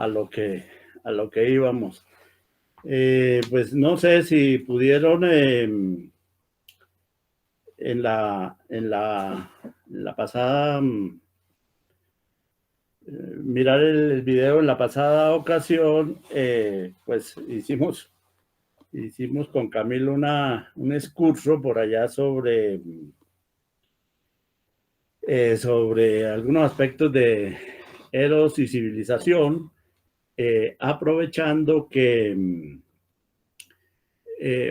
a lo que, a lo que íbamos. Pues no sé si pudieron en la pasada, mirar el video en la pasada ocasión, pues hicimos con Camilo un excurso por allá sobre algunos aspectos de Eros y civilización, aprovechando que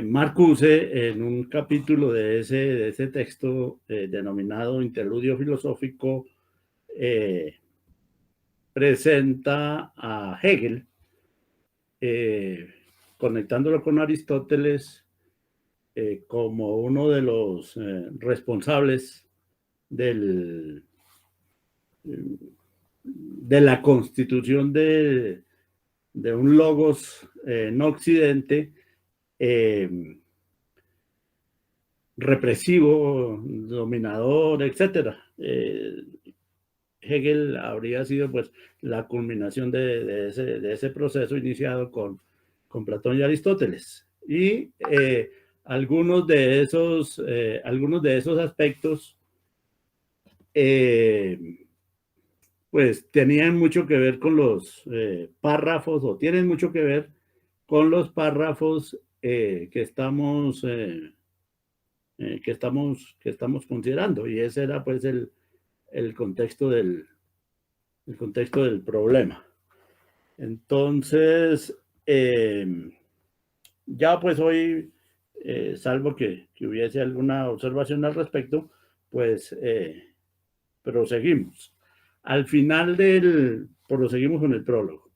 Marcuse, en un capítulo de ese texto denominado Interludio Filosófico, presenta a Hegel, conectándolo con Aristóteles como uno de los responsables de la constitución de un logos no occidente, represivo, dominador, etc. Hegel habría sido pues la culminación de ese proceso iniciado con Platón y Aristóteles. Y algunos de esos aspectos pues tenían mucho que ver con los párrafos, o tienen mucho que ver con los párrafos que estamos considerando, y ese era pues el contexto del problema. Entonces, ya pues hoy, salvo que hubiese alguna observación al respecto, pues proseguimos. Proseguimos con el prólogo.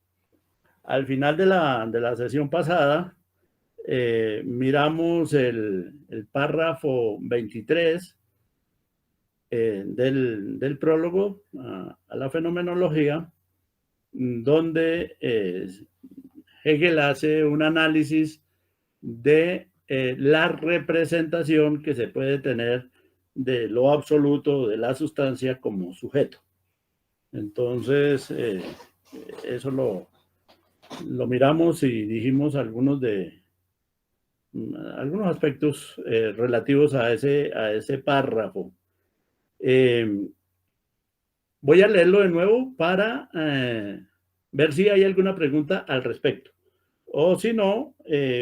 Al final de la sesión pasada, miramos el párrafo 23 del prólogo a la fenomenología, donde Hegel hace un análisis de la representación que se puede tener de lo absoluto, de la sustancia, como sujeto. Entonces, eso lo miramos y dijimos algunos aspectos relativos a ese párrafo. Voy a leerlo de nuevo para ver si hay alguna pregunta al respecto. O si no,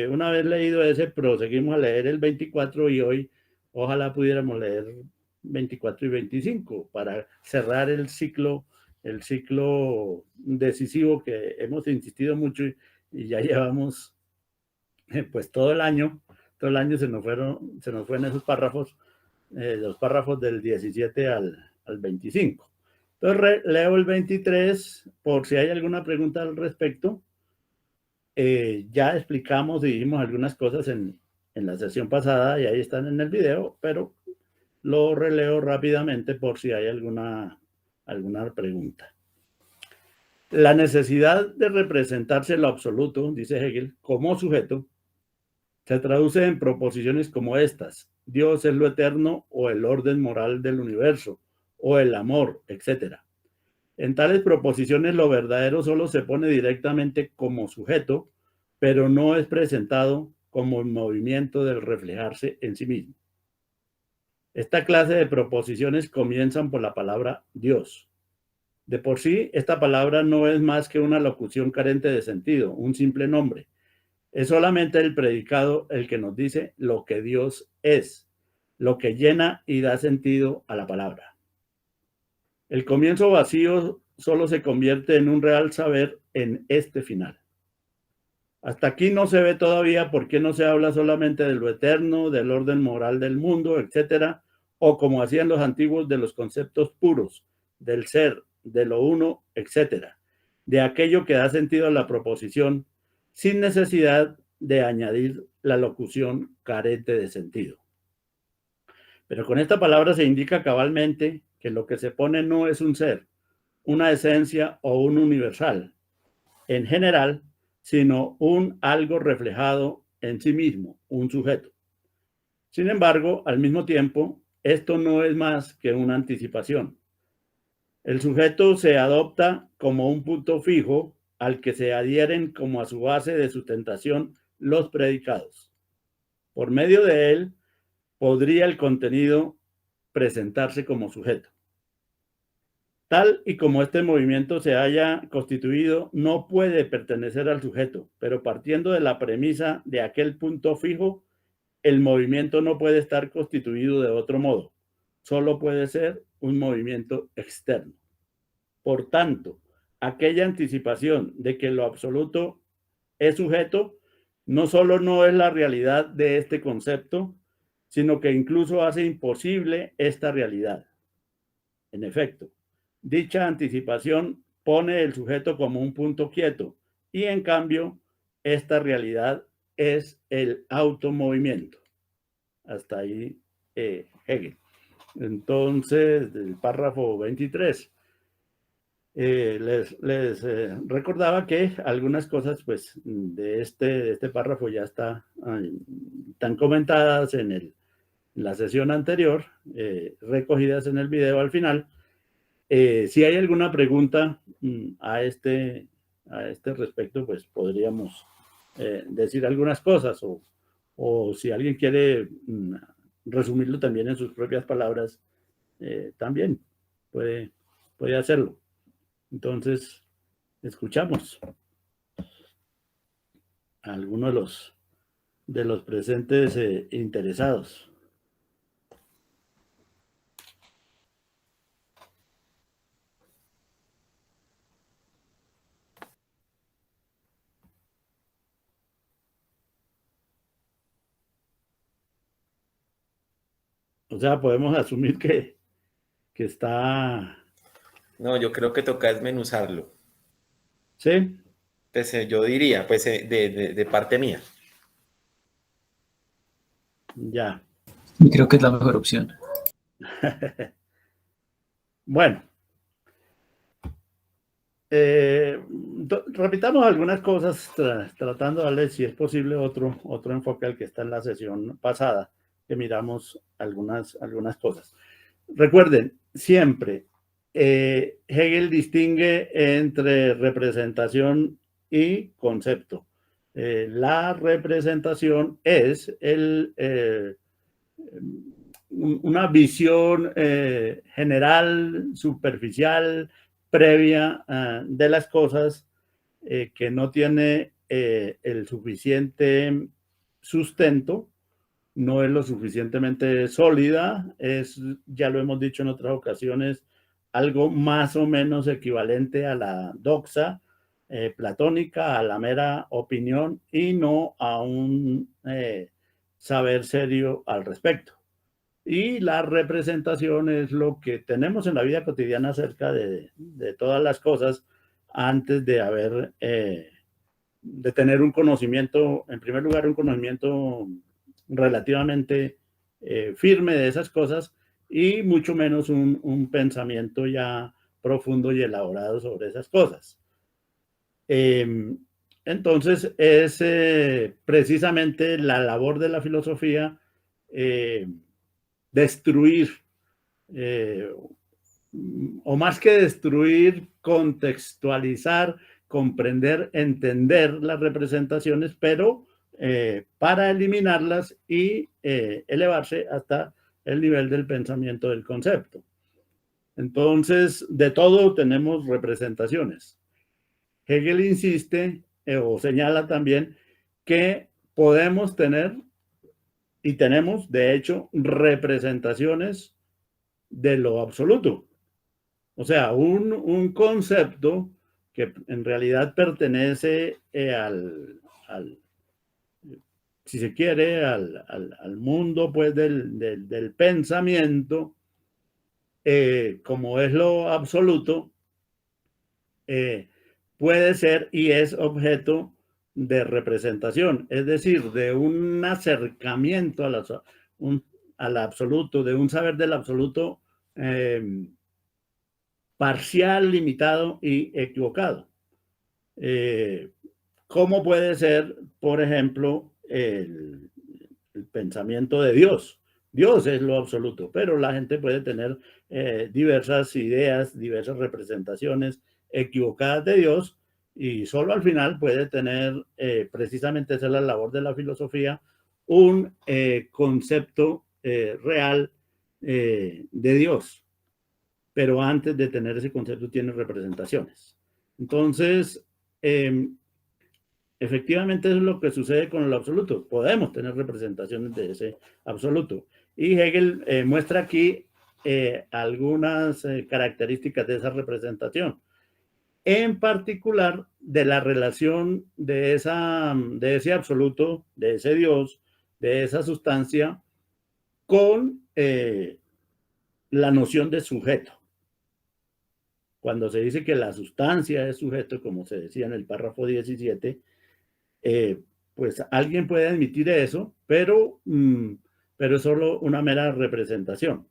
una vez leído ese, proseguimos a leer el 24, y hoy ojalá pudiéramos leer 24 y 25 para cerrar el ciclo decisivo que hemos insistido mucho, y ya llevamos pues todo el año se nos fue en esos párrafos, los párrafos del 17 al 25. Entonces leo el 23 por si hay alguna pregunta al respecto. Ya explicamos y dijimos algunas cosas en la sesión pasada, y ahí están en el video, pero lo releo rápidamente por si hay alguna pregunta. La necesidad de representarse lo absoluto, dice Hegel, como sujeto, se traduce en proposiciones como estas: Dios es lo eterno, o el orden moral del universo, o el amor, etc. En tales proposiciones lo verdadero solo se pone directamente como sujeto, pero no es presentado como el movimiento del reflejarse en sí mismo. Esta clase de proposiciones comienzan por la palabra Dios. De por sí, esta palabra no es más que una locución carente de sentido, un simple nombre. Es solamente el predicado el que nos dice lo que Dios es, lo que llena y da sentido a la palabra. El comienzo vacío solo se convierte en un real saber en este final. Hasta aquí no se ve todavía por qué no se habla solamente de lo eterno, del orden moral del mundo, etcétera, o como hacían los antiguos, de los conceptos puros, del ser, de lo uno, etcétera, de aquello que da sentido a la proposición, sin necesidad de añadir la locución carente de sentido. Pero con esta palabra se indica cabalmente que lo que se pone no es un ser, una esencia o un universal en general, sino un algo reflejado en sí mismo, un sujeto. Sin embargo, al mismo tiempo, esto no es más que una anticipación. El sujeto se adopta como un punto fijo al que se adhieren como a su base de sustentación los predicados. Por medio de él podría el contenido presentarse como sujeto. Tal y como este movimiento se haya constituido, no puede pertenecer al sujeto, pero partiendo de la premisa de aquel punto fijo, el movimiento no puede estar constituido de otro modo. Solo puede ser un movimiento externo. Por tanto, aquella anticipación de que lo absoluto es sujeto no solo no es la realidad de este concepto, sino que incluso hace imposible esta realidad. En efecto, dicha anticipación pone el sujeto como un punto quieto y en cambio esta realidad es el automovimiento. Hasta ahí Hegel. Entonces, del párrafo 23, les recordaba que algunas cosas pues, de este párrafo ya están comentadas en la sesión anterior, recogidas en el video al final. Si hay alguna pregunta a este respecto, pues podríamos decir algunas cosas o si alguien quiere resumirlo también en sus propias palabras, también puede hacerlo. Entonces, escuchamos a algunos de los presentes interesados. O sea, podemos asumir que está... No, yo creo que toca desmenuzarlo. ¿Sí? Pues yo diría, pues de parte mía. Ya. Y creo que es la mejor opción. Bueno. Repitamos algunas cosas tratando de darle, si es posible, otro enfoque al que está en la sesión pasada, que miramos algunas cosas. Recuerden, siempre Hegel distingue entre representación y concepto. La representación es una visión general, superficial, previa de las cosas, que no tiene el suficiente sustento, no es lo suficientemente sólida, ya lo hemos dicho en otras ocasiones, algo más o menos equivalente a la doxa platónica, a la mera opinión y no a un saber serio al respecto. Y la representación es lo que tenemos en la vida cotidiana acerca de todas las cosas antes de de tener un conocimiento, en primer lugar, un conocimiento relativamente firme de esas cosas y mucho menos un pensamiento ya profundo y elaborado sobre esas cosas. Entonces, es precisamente la labor de la filosofía destruir, o más que destruir, contextualizar, comprender, entender las representaciones, pero para eliminarlas y elevarse hasta el nivel del pensamiento del concepto. Entonces, de todo tenemos representaciones. Hegel insiste o señala también que podemos tener y tenemos, de hecho, representaciones de lo absoluto. O sea, un concepto que en realidad pertenece si se quiere, al mundo pues, del pensamiento, como es lo absoluto, puede ser y es objeto de representación, es decir, de un acercamiento al absoluto, de un saber del absoluto parcial, limitado y equivocado. ¿Cómo puede ser, por ejemplo, el pensamiento de Dios? Dios es lo absoluto, pero la gente puede tener diversas ideas, diversas representaciones equivocadas de Dios, Y solo al final puede tener, precisamente esa es la labor de la filosofía, un concepto real de Dios. Pero antes de tener ese concepto tiene representaciones. Entonces, efectivamente eso es lo que sucede con el absoluto. Podemos tener representaciones de ese absoluto. Y Hegel muestra aquí algunas características de esa representación. En particular, de la relación de ese absoluto, de ese Dios, de esa sustancia, con la noción de sujeto. Cuando se dice que la sustancia es sujeto, como se decía en el párrafo 17, pues alguien puede admitir eso, pero es solo una mera representación.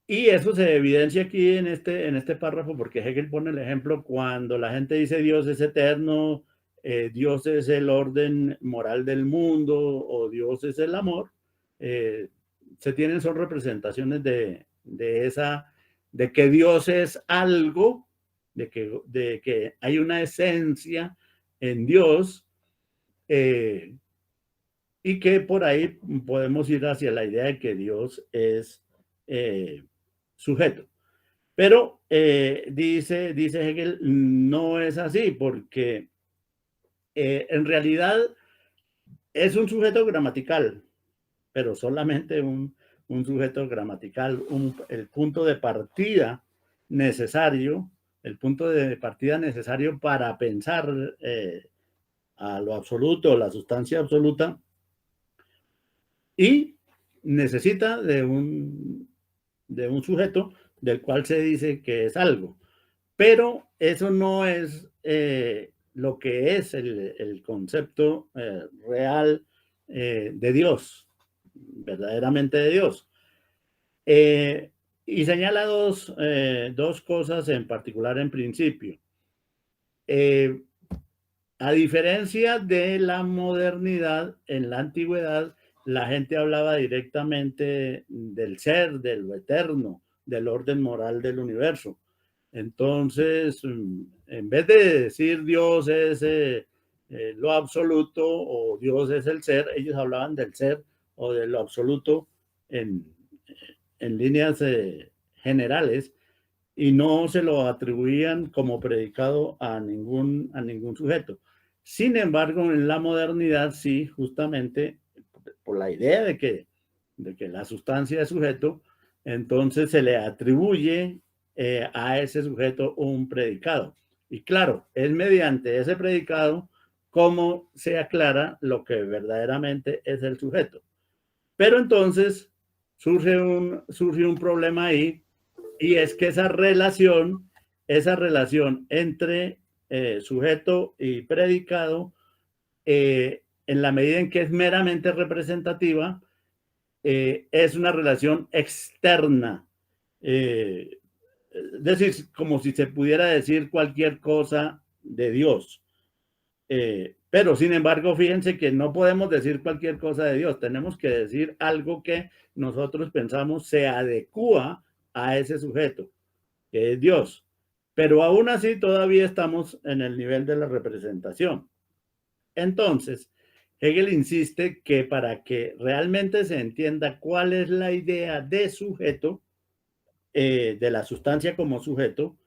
Y eso se evidencia aquí en este párrafo, porque Hegel pone el ejemplo cuando la gente dice Dios es eterno, Dios es el orden moral del mundo o Dios es el amor. Son representaciones de que Dios es algo, de que hay una esencia en Dios, y que por ahí podemos ir hacia la idea de que Dios es sujeto. Pero dice Hegel, no es así, porque en realidad es un sujeto gramatical, pero solamente un sujeto gramatical, el punto de partida necesario, para pensar a lo absoluto, la sustancia absoluta, y necesita de un sujeto del cual se dice que es algo. Pero eso no es lo que es el concepto real de Dios, verdaderamente de Dios. Y señala dos cosas en particular en principio. A diferencia de la modernidad, en la antigüedad la gente hablaba directamente del ser, de lo eterno, del orden moral del universo. Entonces, en vez de decir Dios es lo absoluto o Dios es el ser, ellos hablaban del ser o de lo absoluto en líneas generales, y no se lo atribuían como predicado a ningún sujeto. Sin embargo, en la modernidad sí, justamente por la idea de que la sustancia es sujeto, entonces se le atribuye a ese sujeto un predicado. Y claro, es mediante ese predicado cómo se aclara lo que verdaderamente es el sujeto. Pero entonces surge un problema ahí, y es que esa relación entre sujeto y predicado, en la medida en que es meramente representativa, es una relación externa. Es decir, como si se pudiera decir cualquier cosa de Dios. Pero sin embargo, fíjense que no podemos decir cualquier cosa de Dios. Tenemos que decir algo que nosotros pensamos se adecua a ese sujeto, que es Dios. Pero aún así todavía estamos en el nivel de la representación. Entonces, Hegel insiste que para que realmente se entienda cuál es la idea de sujeto, de la sustancia como sujeto,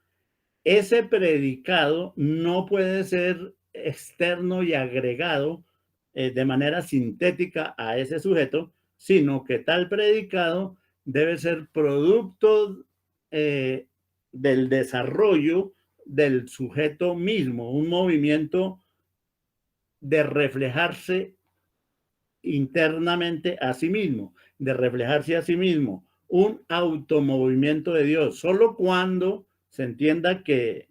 ese predicado no puede ser externo y agregado de manera sintética a ese sujeto, sino que tal predicado debe ser producto del desarrollo del sujeto mismo, un movimiento de reflejarse internamente a sí mismo, de reflejarse a sí mismo, un automovimiento de Dios. Solo cuando se entienda que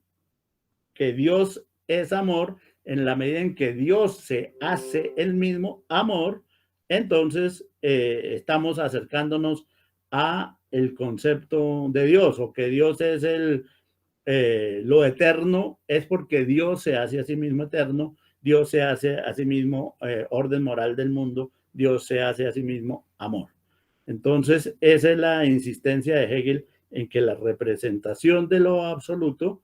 Dios es amor, en la medida en que Dios se hace el mismo amor, entonces estamos acercándonos a el concepto de Dios, o que Dios es lo eterno, es porque Dios se hace a sí mismo eterno, Dios se hace a sí mismo orden moral del mundo, Dios se hace a sí mismo amor. Entonces, esa es la insistencia de Hegel en que la representación de lo absoluto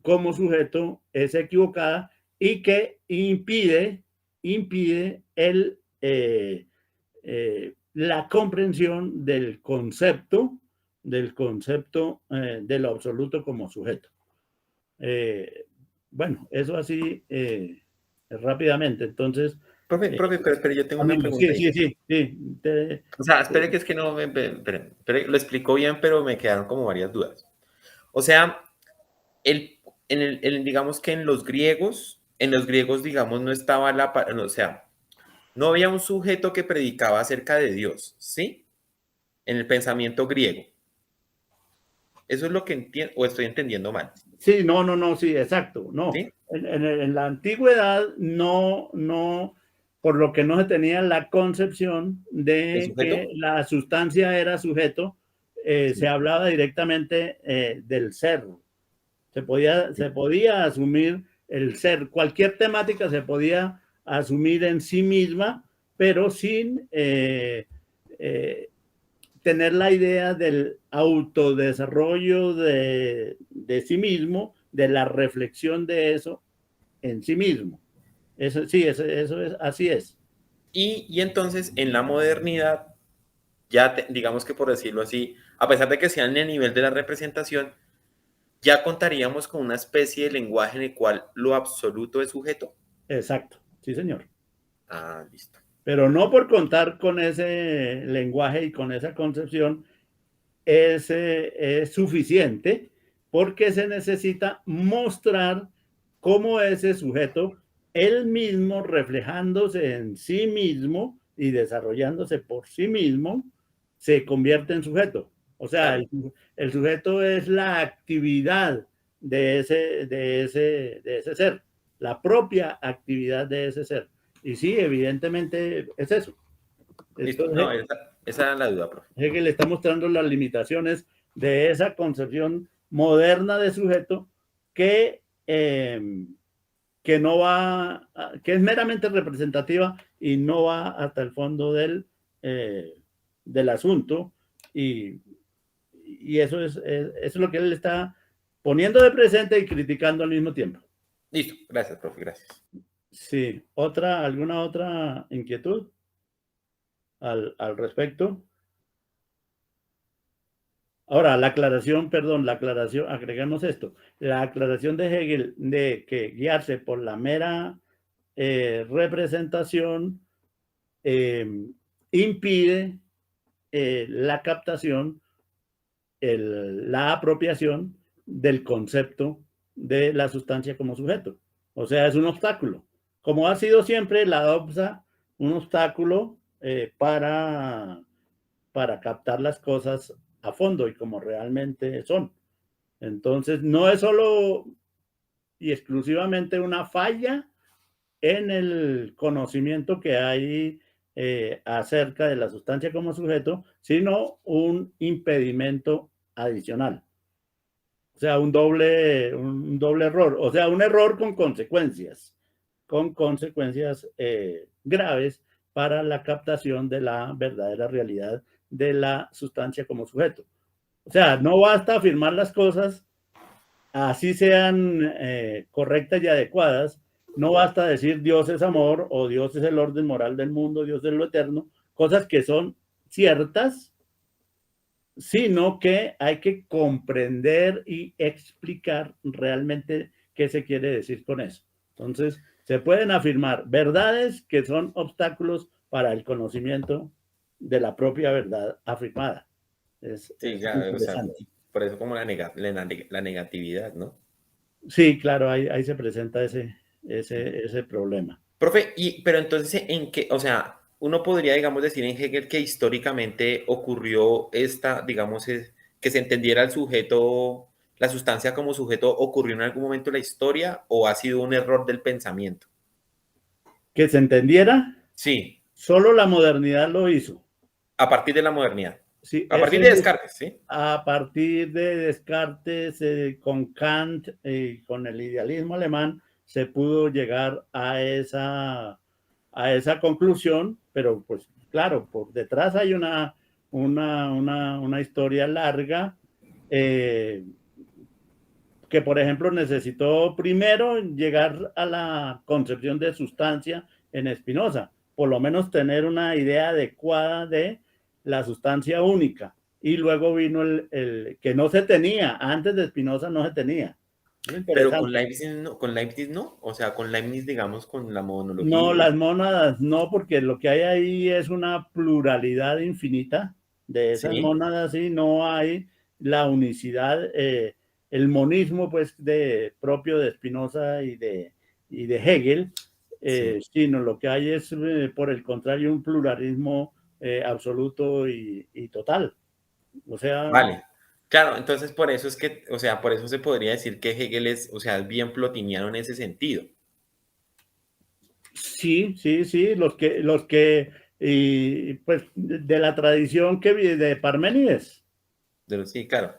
como sujeto es equivocada y que impide la comprensión del concepto de lo absoluto como sujeto. Bueno, eso así rápidamente. Entonces, Profe, pero yo tengo una pregunta sí, ahí. sí. O sea, espere que es que no, espere, lo explicó bien, pero me quedaron como varias dudas. O sea, digamos que en los griegos, digamos, no estaba o sea, no había un sujeto que predicaba acerca de Dios, ¿sí? En el pensamiento griego. Eso es lo que entiendo, o estoy entendiendo mal. Sí, no, sí, exacto. No, ¿Sí? en la antigüedad no, por lo que no se tenía la concepción ¿El de que sujeto? la sustancia era sujeto, Sí. se hablaba directamente del ser. Se Sí. podía asumir el ser, cualquier temática se podía asumir en sí misma, pero sin tener la idea del autodesarrollo de sí mismo, de la reflexión de eso en sí mismo. Eso sí, eso es, así es. Y entonces en la modernidad, ya digamos que por decirlo así, a pesar de que sea en el nivel de la representación, ya contaríamos con una especie de lenguaje en el cual lo absoluto es sujeto. Exacto, sí, señor. Ah, listo. Pero no por contar con ese lenguaje y con esa concepción es suficiente, porque se necesita mostrar cómo ese sujeto, él mismo reflejándose en sí mismo y desarrollándose por sí mismo, se convierte en sujeto. O sea, Claro. el sujeto es la actividad de ese ser, la propia actividad de ese ser. Y sí, evidentemente es eso. Listo. No, Entonces, esa era la duda, profe. Hegel está mostrando las limitaciones de esa concepción moderna de sujeto que, que no va, que es meramente representativa y no va hasta el fondo del asunto. Y eso es lo que él está poniendo de presente y criticando al mismo tiempo. Listo. Gracias, profe. Gracias. Sí, ¿alguna otra inquietud al respecto? Ahora, la aclaración, agregamos esto, la aclaración de Hegel de que guiarse por la mera representación impide la captación, la apropiación del concepto de la sustancia como sujeto. O sea, es un obstáculo. Como ha sido siempre la DOPSA, un obstáculo para captar las cosas a fondo y como realmente son. Entonces, no es solo y exclusivamente una falla en el conocimiento que hay acerca de la sustancia como sujeto, sino un impedimento adicional. O sea, un doble error, o sea, un error con consecuencias graves para la captación de la verdadera realidad de la sustancia como sujeto. O sea, no basta afirmar las cosas así sean correctas y adecuadas. No basta decir Dios es amor o Dios es el orden moral del mundo, Dios es lo eterno, cosas que son ciertas, sino que hay que comprender y explicar realmente qué se quiere decir con eso. Entonces, se pueden afirmar verdades que son obstáculos para el conocimiento de la propia verdad afirmada. Sí, Es claro, o sea, interesante. por eso como la negatividad, ¿no? Sí, claro, ahí se presenta ese problema. Profe, pero entonces, ¿en qué? O sea, uno podría, digamos, decir en Hegel que históricamente ocurrió digamos, que se entendiera el sujeto, la sustancia como sujeto, ¿ocurrió en algún momento en la historia o ha sido un error del pensamiento? Que se entendiera, Sí, solo la modernidad lo hizo. a partir de la modernidad. Sí, A partir de Descartes, ¿sí? a partir de Descartes, con Kant y con el idealismo alemán, se pudo llegar a esa conclusión, pero pues claro, por detrás hay una historia larga, que, por ejemplo, necesitó primero llegar a la concepción de sustancia en Spinoza, por lo menos tener una idea adecuada de la sustancia única. Y luego vino el que no se tenía, antes de Spinoza no se tenía. Pero con Leibniz no, o sea, con Leibniz, digamos, con la monología. No, las mónadas no, porque lo que hay ahí es una pluralidad infinita de esas mónadas y no hay la unicidad, el monismo pues propio de Spinoza y de Hegel, sino lo que hay es por el contrario un pluralismo absoluto y total. O sea, vale. Claro, entonces por eso es que, o sea, por eso se podría decir que Hegel es, o sea, es bien plotiniano en ese sentido. Sí, los que y pues de la tradición que de Parménides. Sí, claro.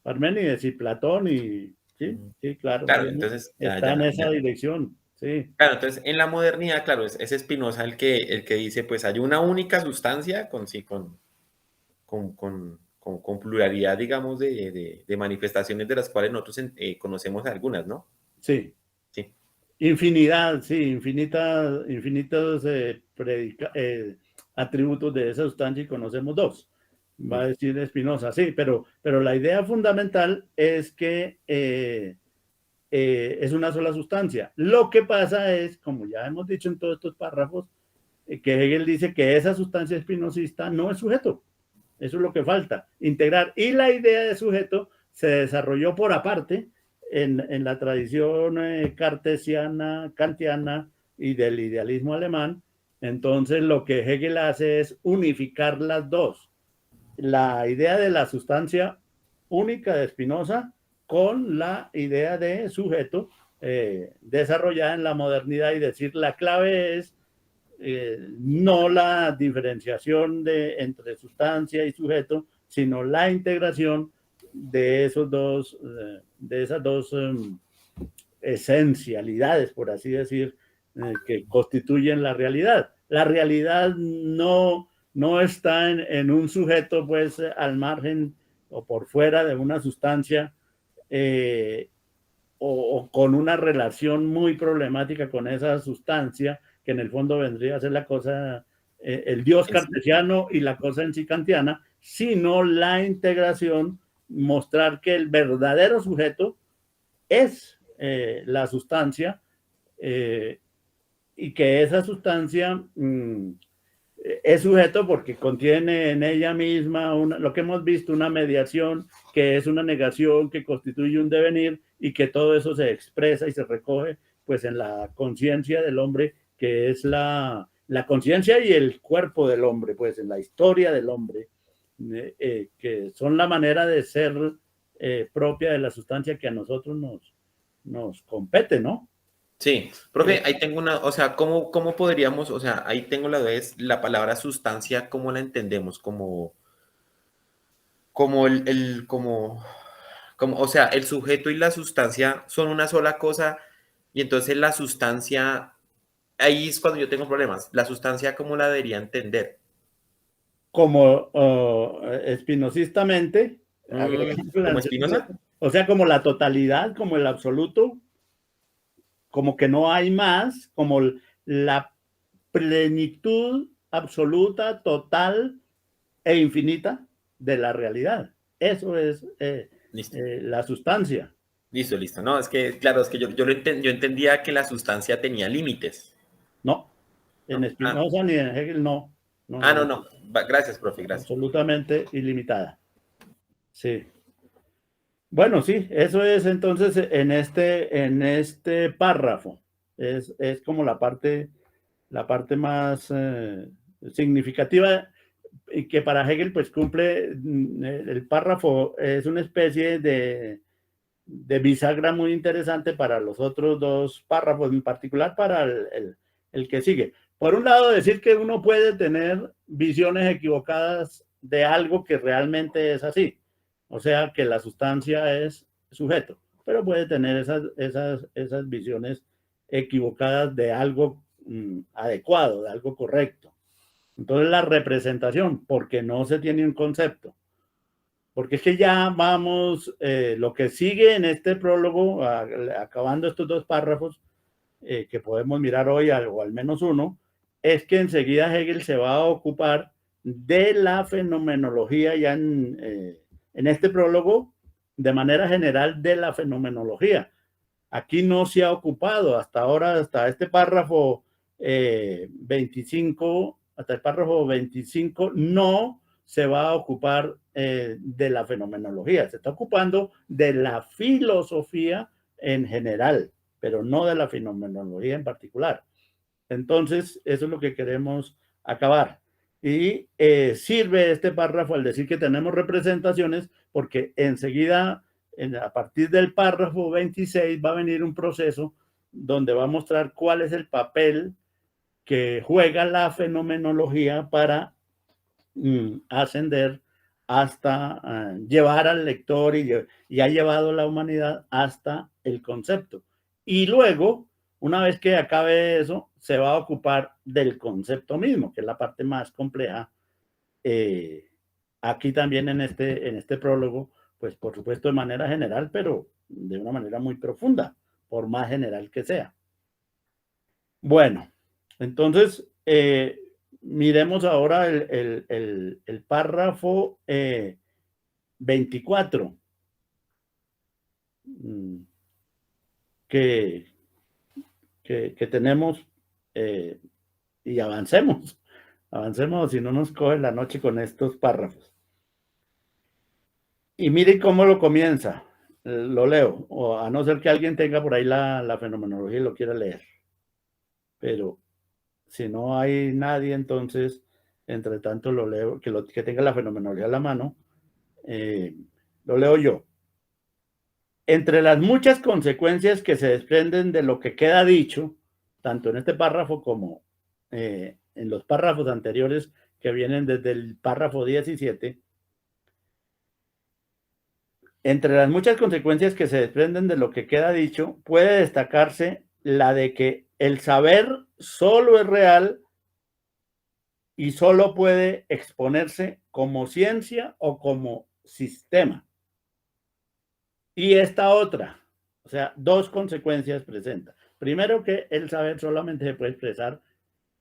Parménides y Platón y sí, claro. Claro, entonces está en esa dirección, sí. Claro, entonces en la modernidad, claro, es Spinoza el que dice, pues hay una única sustancia con pluralidad, digamos, de manifestaciones de las cuales nosotros conocemos algunas, ¿no? Sí. Sí. Infinidad, sí, infinitos atributos de esa sustancia y conocemos dos. Va a decir Spinoza, sí, pero la idea fundamental es que es una sola sustancia. Lo que pasa es, como ya hemos dicho en todos estos párrafos, que Hegel dice que esa sustancia espinosista no es sujeto. Eso es lo que falta, integrar. Y la idea de sujeto se desarrolló por aparte en la tradición cartesiana, kantiana y del idealismo alemán. Entonces lo que Hegel hace es unificar las dos. La idea de la sustancia única de Spinoza con la idea de sujeto desarrollada en la modernidad y decir la clave es no la diferenciación entre sustancia y sujeto, sino la integración de esas dos esencialidades, por así decir, que constituyen la realidad. La realidad no está en un sujeto, pues, al margen o por fuera de una sustancia o con una relación muy problemática con esa sustancia, que en el fondo vendría a ser la cosa, el Dios cartesiano y la cosa en sí kantiana, sino la integración, mostrar que el verdadero sujeto es la sustancia y que esa sustancia es sujeto porque contiene en ella misma lo que hemos visto, una mediación que es una negación, que constituye un devenir y que todo eso se expresa y se recoge pues en la conciencia del hombre, que es la conciencia y el cuerpo del hombre, pues en la historia del hombre, que son la manera de ser propia de la sustancia que a nosotros nos compete, ¿no? Sí, profe, ahí tengo una, o sea, ¿cómo podríamos, o sea, ahí tengo la vez, la palabra sustancia, ¿cómo la entendemos? Como o sea, el sujeto y la sustancia son una sola cosa y entonces la sustancia, ahí es cuando yo tengo problemas, la sustancia, ¿cómo la debería entender? Como espinosistamente, ¿Como Spinoza? o sea, como la totalidad, como el absoluto, como que no hay más, como la plenitud absoluta, total e infinita de la realidad. Eso es la sustancia. Listo. No, es que, claro, es que yo entendía que la sustancia tenía límites. No, ¿No? en Spinoza ni en Hegel no. No. Gracias, profe, gracias. Absolutamente ilimitada. Sí. Bueno, sí, eso es entonces en este párrafo. Es como la parte más significativa y que para Hegel pues cumple, el párrafo es una especie de bisagra muy interesante para los otros dos párrafos, en particular para el que sigue. Por un lado, decir que uno puede tener visiones equivocadas de algo que realmente es así, o sea, que la sustancia es sujeto, pero puede tener esas visiones equivocadas de algo adecuado, de algo correcto. Entonces la representación, porque no se tiene un concepto, porque es que ya vamos, lo que sigue en este prólogo, acabando estos dos párrafos, que podemos mirar hoy, o al menos uno, es que enseguida Hegel se va a ocupar de la fenomenología ya en este prólogo, de manera general de la fenomenología. Aquí no se ha ocupado hasta ahora, hasta este párrafo 25, hasta el párrafo 25, no se va a ocupar de la fenomenología, se está ocupando de la filosofía en general, pero no de la fenomenología en particular. Entonces, eso es lo que queremos acabar. Y sirve este párrafo al decir que tenemos representaciones, porque enseguida, a partir del párrafo 26, va a venir un proceso donde va a mostrar cuál es el papel que juega la fenomenología para ascender hasta llevar al lector y ha llevado la humanidad hasta el concepto. Y luego, una vez que acabe eso, se va a ocupar del concepto mismo, que es la parte más compleja. Aquí también en este prólogo, pues por supuesto de manera general, pero de una manera muy profunda, por más general que sea. Bueno, entonces, miremos ahora el párrafo 24, que tenemos, y avancemos, si no nos coge la noche con estos párrafos. Y miren cómo lo comienza, lo leo, o a no ser que alguien tenga por ahí la fenomenología y lo quiera leer. Pero si no hay nadie, entonces, entre tanto lo leo, que tenga la fenomenología a la mano, lo leo yo. Entre las muchas consecuencias que se desprenden de lo que queda dicho, tanto en este párrafo como en los párrafos anteriores que vienen desde el párrafo 17, entre las muchas consecuencias que se desprenden de lo que queda dicho, puede destacarse la de que el saber solo es real y solo puede exponerse como ciencia o como sistema. Y esta otra, o sea, dos consecuencias presenta. Primero, que el saber solamente se puede expresar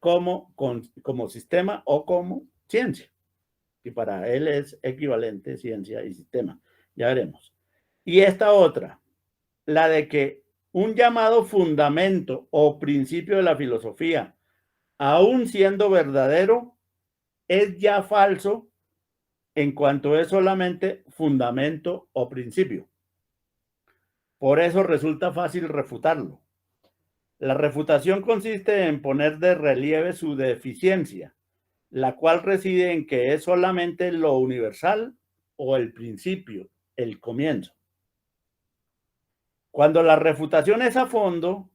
como sistema o como ciencia. Y para él es equivalente ciencia y sistema. Ya veremos. Y esta otra, la de que un llamado fundamento o principio de la filosofía, aún siendo verdadero, es ya falso en cuanto es solamente fundamento o principio. Por eso resulta fácil refutarlo. La refutación consiste en poner de relieve su deficiencia, la cual reside en que es solamente lo universal o el principio, el comienzo. Cuando la refutación es a fondo,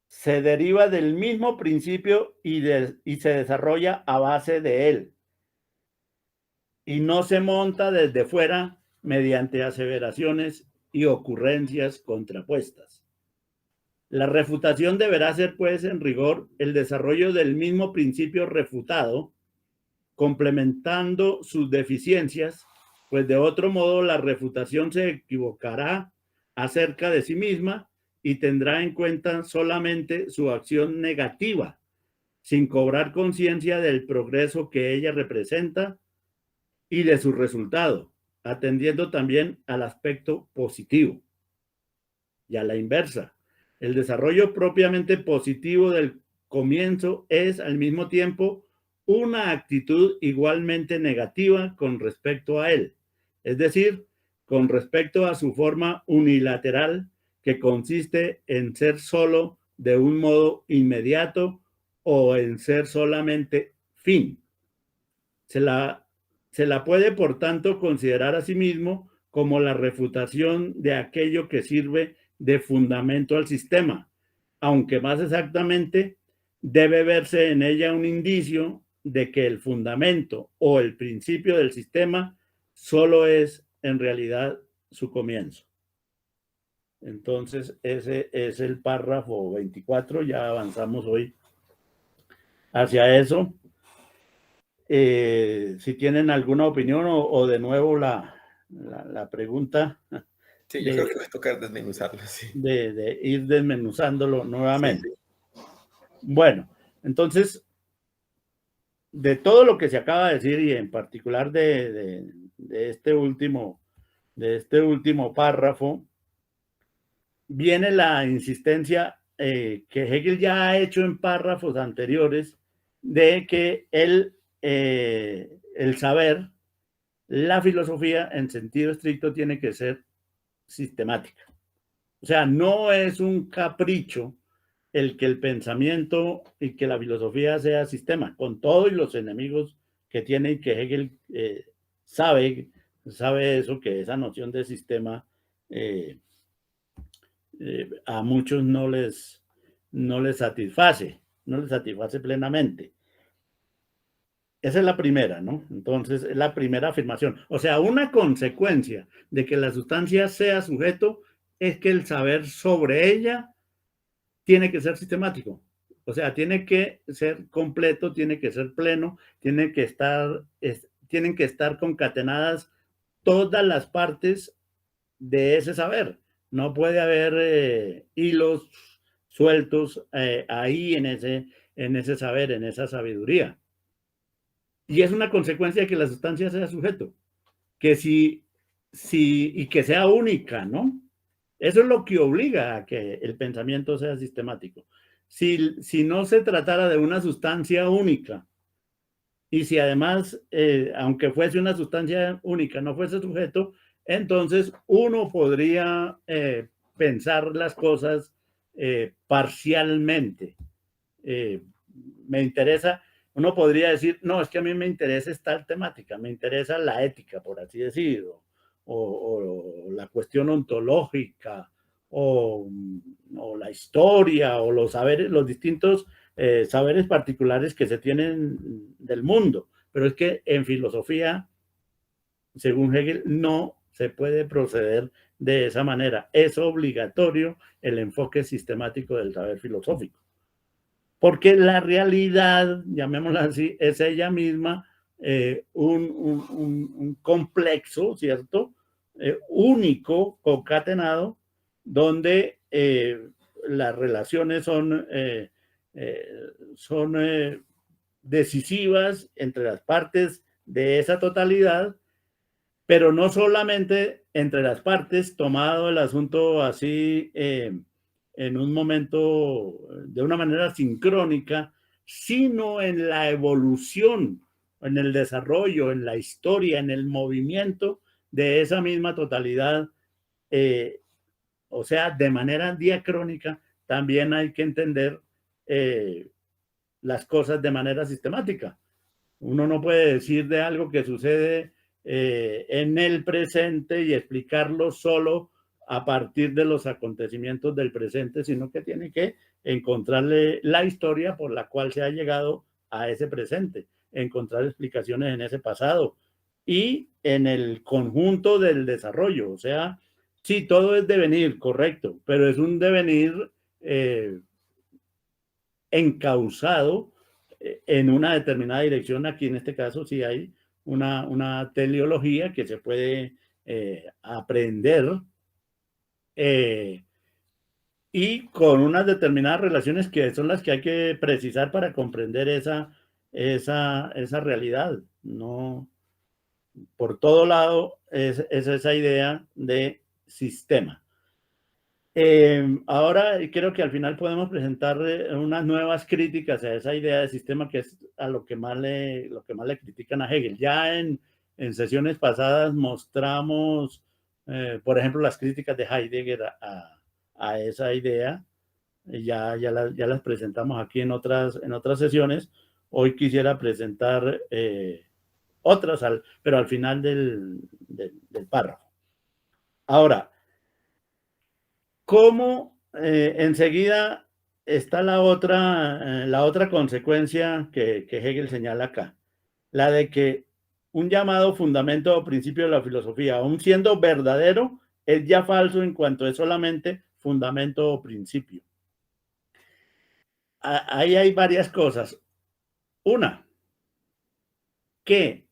se deriva del mismo principio y se desarrolla a base de él, y no se monta desde fuera mediante aseveraciones y ocurrencias contrapuestas. La refutación deberá ser, pues, en rigor, el desarrollo del mismo principio refutado, complementando sus deficiencias, pues de otro modo la refutación se equivocará acerca de sí misma y tendrá en cuenta solamente su acción negativa, sin cobrar conciencia del progreso que ella representa y de su resultado, atendiendo también al aspecto positivo. Y a la inversa, el desarrollo propiamente positivo del comienzo es al mismo tiempo una actitud igualmente negativa con respecto a él, es decir, con respecto a su forma unilateral, que consiste en ser solo de un modo inmediato o en ser solamente fin. Se la puede, por tanto, considerar a sí mismo como la refutación de aquello que sirve de fundamento al sistema, aunque más exactamente debe verse en ella un indicio de que el fundamento o el principio del sistema solo es en realidad su comienzo. Entonces, ese es el párrafo 24, ya avanzamos hoy hacia eso. Si tienen alguna opinión o de nuevo la la pregunta Sí, yo creo que va a tocar desmenuzarlo, sí. de ir desmenuzándolo Sí, nuevamente. sí. Bueno, entonces, de todo lo que se acaba de decir y en particular de este último párrafo, viene la insistencia que Hegel ya ha hecho en párrafos anteriores de que el saber, la filosofía en sentido estricto tiene que ser sistemática. O sea, no es un capricho el que el pensamiento y que la filosofía sea sistema, con todos los enemigos que tiene y que Hegel sabe eso, que esa noción de sistema a muchos no les satisface plenamente. Esa es la primera, ¿no? Entonces, es la primera afirmación. O sea, una consecuencia de que la sustancia sea sujeto es que el saber sobre ella tiene que ser sistemático. O sea, tiene que ser completo, tiene que ser pleno, tienen que estar concatenadas todas las partes de ese saber. No puede haber hilos sueltos ahí en ese saber, en esa sabiduría. Y es una consecuencia de que la sustancia sea sujeto, que y que sea única, ¿no? Eso es lo que obliga a que el pensamiento sea sistemático. Si no se tratara de una sustancia única, y si además, aunque fuese una sustancia única, no fuese sujeto, entonces uno podría pensar las cosas parcialmente. Me interesa, uno podría decir, no, es que a mí me interesa esta temática, me interesa la ética, por así decirlo, o la cuestión ontológica, o la historia, o los saberes, los distintos saberes particulares que se tienen del mundo. Pero es que en filosofía, según Hegel, no se puede proceder de esa manera. Es obligatorio el enfoque sistemático del saber filosófico. Porque la realidad, llamémosla así, es ella misma un complejo, ¿cierto? Único, concatenado, donde las relaciones son decisivas entre las partes de esa totalidad, pero no solamente entre las partes, tomado el asunto así en un momento de una manera sincrónica, sino en la evolución, en el desarrollo, en la historia, en el movimiento de esa misma totalidad. O sea, de manera diacrónica, también hay que entender las cosas de manera sistemática. Uno no puede decir de algo que sucede en el presente y explicarlo solo a partir de los acontecimientos del presente, sino que tiene que encontrarle la historia por la cual se ha llegado a ese presente, encontrar explicaciones en ese pasado y en el conjunto del desarrollo. O sea, sí, todo es devenir, correcto, pero es un devenir encauzado en una determinada dirección. Aquí en este caso sí hay una teleología que se puede aprender y con unas determinadas relaciones que son las que hay que precisar para comprender esa realidad. No, por todo lado es esa idea de sistema. Ahora creo que al final podemos presentar unas nuevas críticas a esa idea de sistema, que es a lo que más le critican a Hegel. Ya en sesiones pasadas mostramos, por ejemplo, las críticas de Heidegger a esa idea. Ya las presentamos aquí en otras sesiones. Hoy quisiera presentar otras, pero al final del párrafo. Ahora, ¿cómo enseguida está la otra consecuencia que Hegel señala acá? La de que un llamado fundamento o principio de la filosofía, aun siendo verdadero, es ya falso en cuanto es solamente fundamento o principio. Ahí hay varias cosas. Una, que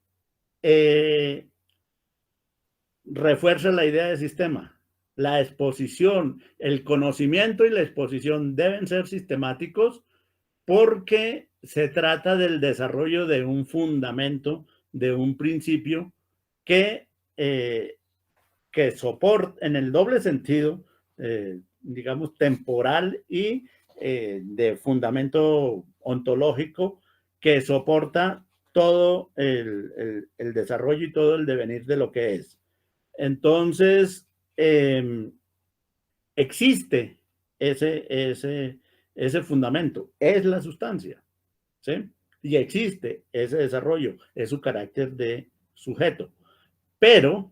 refuerza la idea de sistema. La exposición, el conocimiento y la exposición deben ser sistemáticos porque se trata del desarrollo de un fundamento, de un principio que soporta en el doble sentido, digamos, temporal y de fundamento ontológico, que soporta todo el desarrollo y todo el devenir de lo que es. Entonces, existe ese fundamento, es la sustancia, ¿sí? Y existe ese desarrollo, es su carácter de sujeto. Pero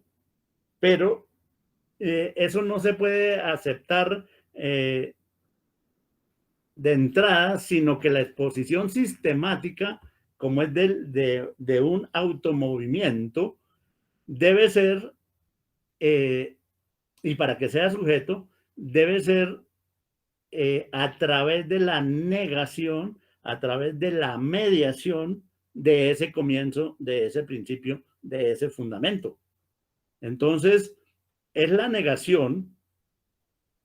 eso no se puede aceptar de entrada, sino que la exposición sistemática, como es de un automovimiento, debe ser, y para que sea sujeto, debe ser a través de la negación, a través de la mediación de ese comienzo, de ese principio, de ese fundamento. Entonces, es la negación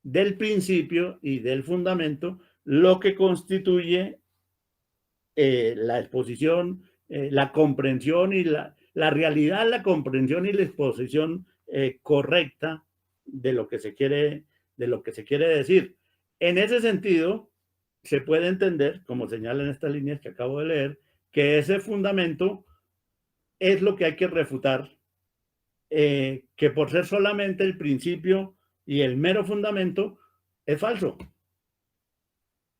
del principio y del fundamento lo que constituye la exposición, la comprensión y la realidad, la comprensión y la exposición correcta de lo que se quiere decir. En ese sentido, se puede entender, como señalan estas líneas que acabo de leer, que ese fundamento es lo que hay que refutar, que por ser solamente el principio y el mero fundamento es falso,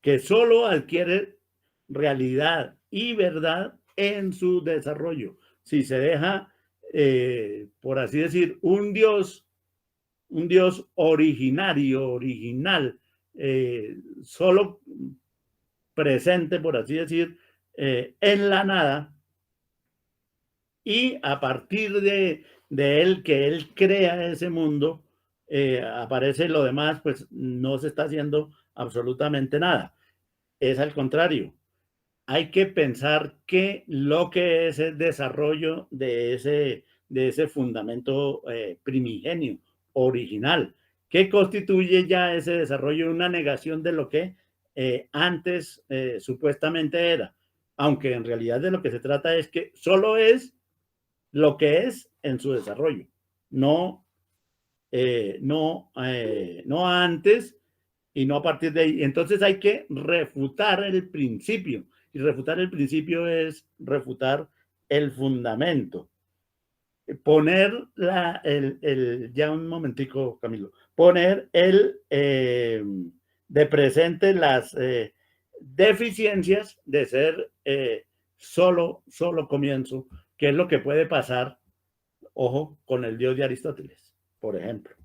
que solo adquiere realidad y verdad en su desarrollo. Si se deja, por así decir, un Dios originario, original, solo presente, por así decir, en la nada, y a partir de él, que él crea ese mundo, aparece lo demás, pues no se está haciendo absolutamente nada. Es al contrario. Hay que pensar que lo que es el desarrollo de ese fundamento primigenio, original, que constituye ya ese desarrollo una negación de lo que antes supuestamente era, aunque en realidad de lo que se trata es que solo es lo que es en su desarrollo, no antes y no a partir de ahí. Entonces hay que refutar el principio, y refutar el principio es refutar el fundamento. Poner ya un momentico, Camilo, poner de presente las deficiencias de ser solo comienzo, que es lo que puede pasar, ojo, con el Dios de Aristóteles, por ejemplo.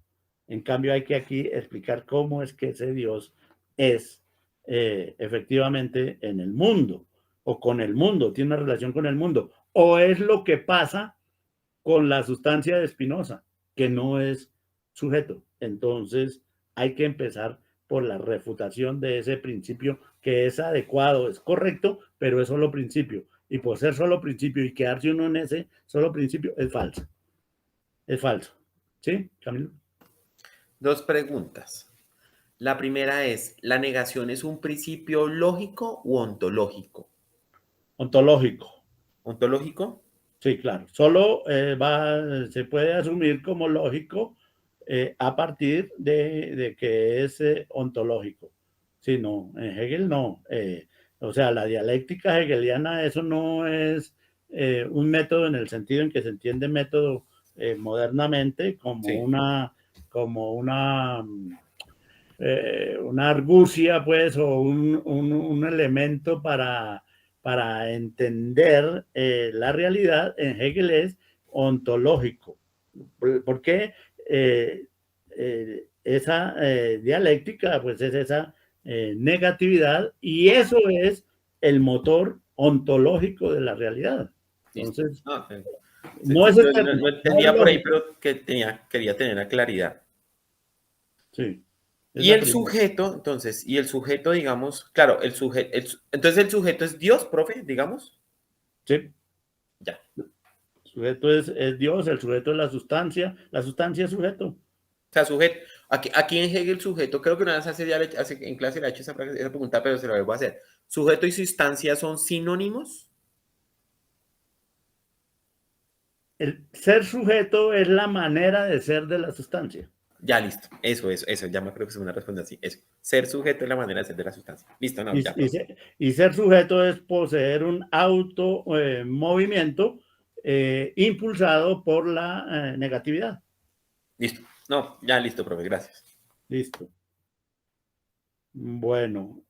En cambio, hay que aquí explicar cómo es que ese Dios es efectivamente en el mundo, o con el mundo, tiene una relación con el mundo, o es lo que pasa con la sustancia de Spinoza, que no es sujeto. Entonces, hay que empezar por la refutación de ese principio, que es adecuado, es correcto, pero es solo principio. Y por ser solo principio y quedarse uno en ese solo principio, es falso. Es falso. ¿Sí, Camilo? Dos preguntas. La primera es, ¿la negación es un principio lógico u ontológico? Ontológico. ¿Ontológico? Sí, claro. Solo se puede asumir como lógico a partir de que es ontológico. Sí, no, en Hegel no. O sea, la dialéctica hegeliana, eso no es un método en el sentido en que se entiende método modernamente como Sí. una argucia, pues, o un elemento para entender la realidad. En Hegel es ontológico. ¿Por qué? Esa dialéctica, pues es esa negatividad, y eso es el motor ontológico de la realidad. Entonces, okay. no es externo, no entendía por ahí, pero quería tener la claridad. Sí. Y el sujeto, entonces, digamos, claro, entonces el sujeto es Dios, profe, digamos. Sí. Ya. Sujeto es Dios, el sujeto es la sustancia es sujeto. O sea, sujeto. Aquí en Hegel, sujeto, creo que una vez en clase le he hecho esa pregunta, pero se la vuelvo a hacer. ¿Sujeto y sustancia son sinónimos? El ser sujeto es la manera de ser de la sustancia. Ya, listo. Eso. Ya me creo que es una respuesta así. Eso. Ser sujeto es la manera de ser de la sustancia. Listo, no, ya. Y ser sujeto es poseer un movimiento impulsado por la negatividad. Listo. No, ya listo, profe. Gracias. Listo. Bueno.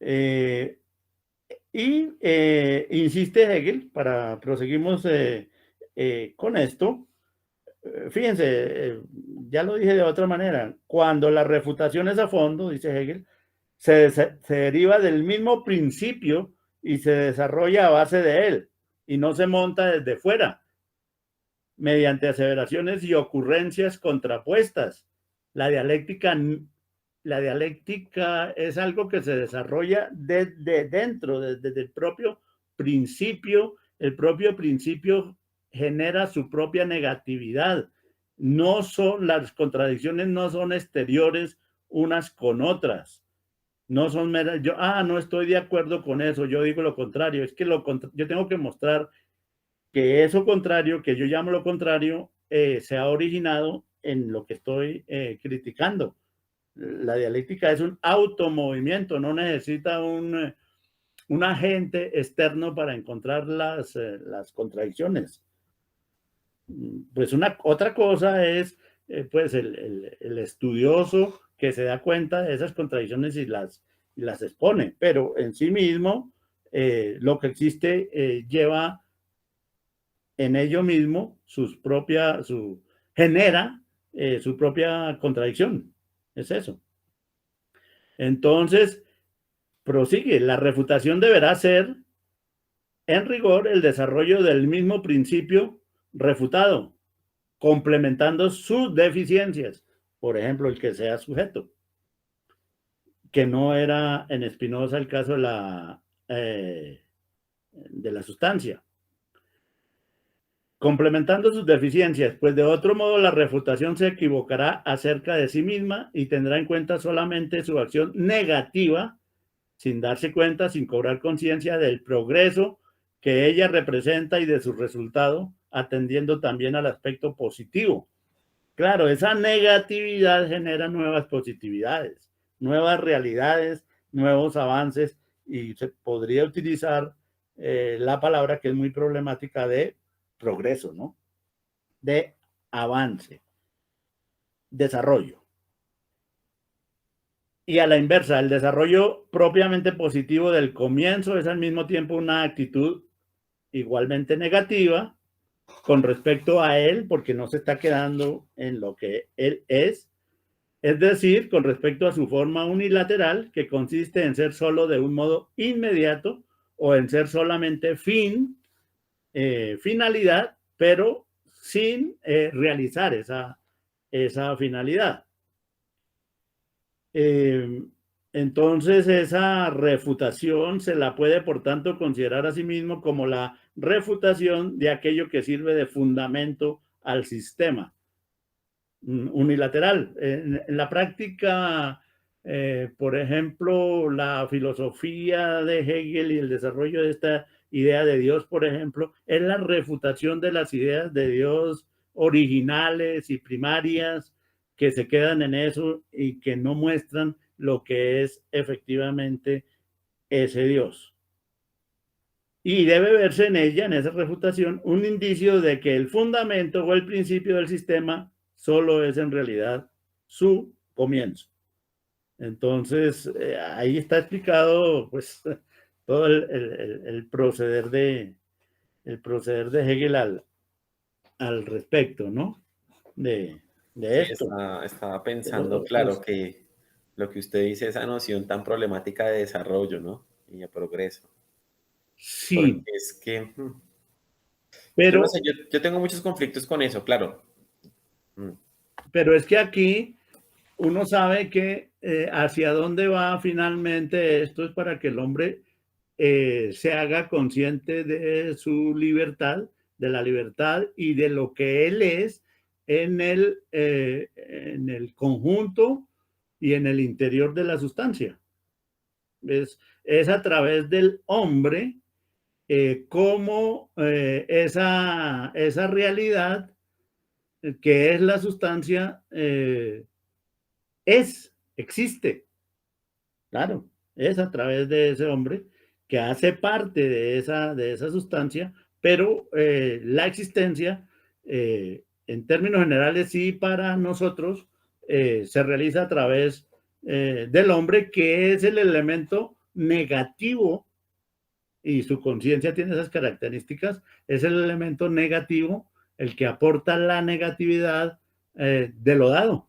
Insiste Hegel, proseguimos con esto. Fíjense, ya lo dije de otra manera, cuando la refutación es a fondo, dice Hegel, se deriva del mismo principio y se desarrolla a base de él y no se monta desde fuera, mediante aseveraciones y ocurrencias contrapuestas. La dialéctica es algo que se desarrolla desde dentro, desde el propio principio. El propio principio genera su propia negatividad. Las contradicciones no son exteriores unas con otras. No son meras, no estoy de acuerdo con eso, yo digo lo contrario. Es que yo tengo que mostrar que eso contrario, que yo llamo lo contrario, se ha originado en lo que estoy criticando. La dialéctica es un automovimiento, no necesita un agente externo para encontrar las contradicciones. Pues otra cosa es pues el estudioso que se da cuenta de esas contradicciones y las expone, pero en sí mismo lo que existe lleva en ello mismo genera su propia contradicción. Es eso. Entonces, prosigue. La refutación deberá ser, en rigor, el desarrollo del mismo principio refutado, complementando sus deficiencias. Por ejemplo, el que sea sujeto, que no era en Spinoza el caso de la sustancia. Complementando sus deficiencias, pues de otro modo la refutación se equivocará acerca de sí misma y tendrá en cuenta solamente su acción negativa, sin darse cuenta, sin cobrar conciencia del progreso que ella representa y de su resultado, atendiendo también al aspecto positivo. Claro, esa negatividad genera nuevas positividades, nuevas realidades, nuevos avances, y se podría utilizar la palabra que es muy problemática de progreso, ¿no? De avance, desarrollo. Y a la inversa, el desarrollo propiamente positivo del comienzo es al mismo tiempo una actitud igualmente negativa con respecto a él, porque no se está quedando en lo que él es decir, con respecto a su forma unilateral, que consiste en ser solo de un modo inmediato o en ser solamente finalidad, pero sin realizar esa finalidad. Entonces, esa refutación se la puede, por tanto, considerar a sí mismo como la refutación de aquello que sirve de fundamento al sistema unilateral. En la práctica, por ejemplo, la filosofía de Hegel y el desarrollo de esta idea de Dios, por ejemplo, es la refutación de las ideas de Dios originales y primarias que se quedan en eso y que no muestran lo que es efectivamente ese Dios. Y debe verse en ella, en esa refutación, un indicio de que el fundamento o el principio del sistema solo es en realidad su comienzo. Entonces, ahí está explicado pues todo el proceder de Hegel al respecto, ¿no? De esto. Estaba pensando, claro, que lo que usted dice, esa noción tan problemática de desarrollo, ¿no? Y de progreso. Sí. Porque es que, pero, yo no sé, yo tengo muchos conflictos con eso, claro. Pero es que aquí uno sabe que hacia dónde va finalmente esto es para que el hombre se haga consciente de su libertad de la libertad y de lo que él es en el conjunto y en el interior de la sustancia. Es a través del hombre cómo esa realidad que es la sustancia existe. Claro, es a través de ese hombre que hace parte de esa sustancia, pero la existencia, en términos generales, sí, para nosotros, se realiza a través del hombre, que es el elemento negativo, y su conciencia tiene esas características, es el elemento negativo, el que aporta la negatividad de lo dado.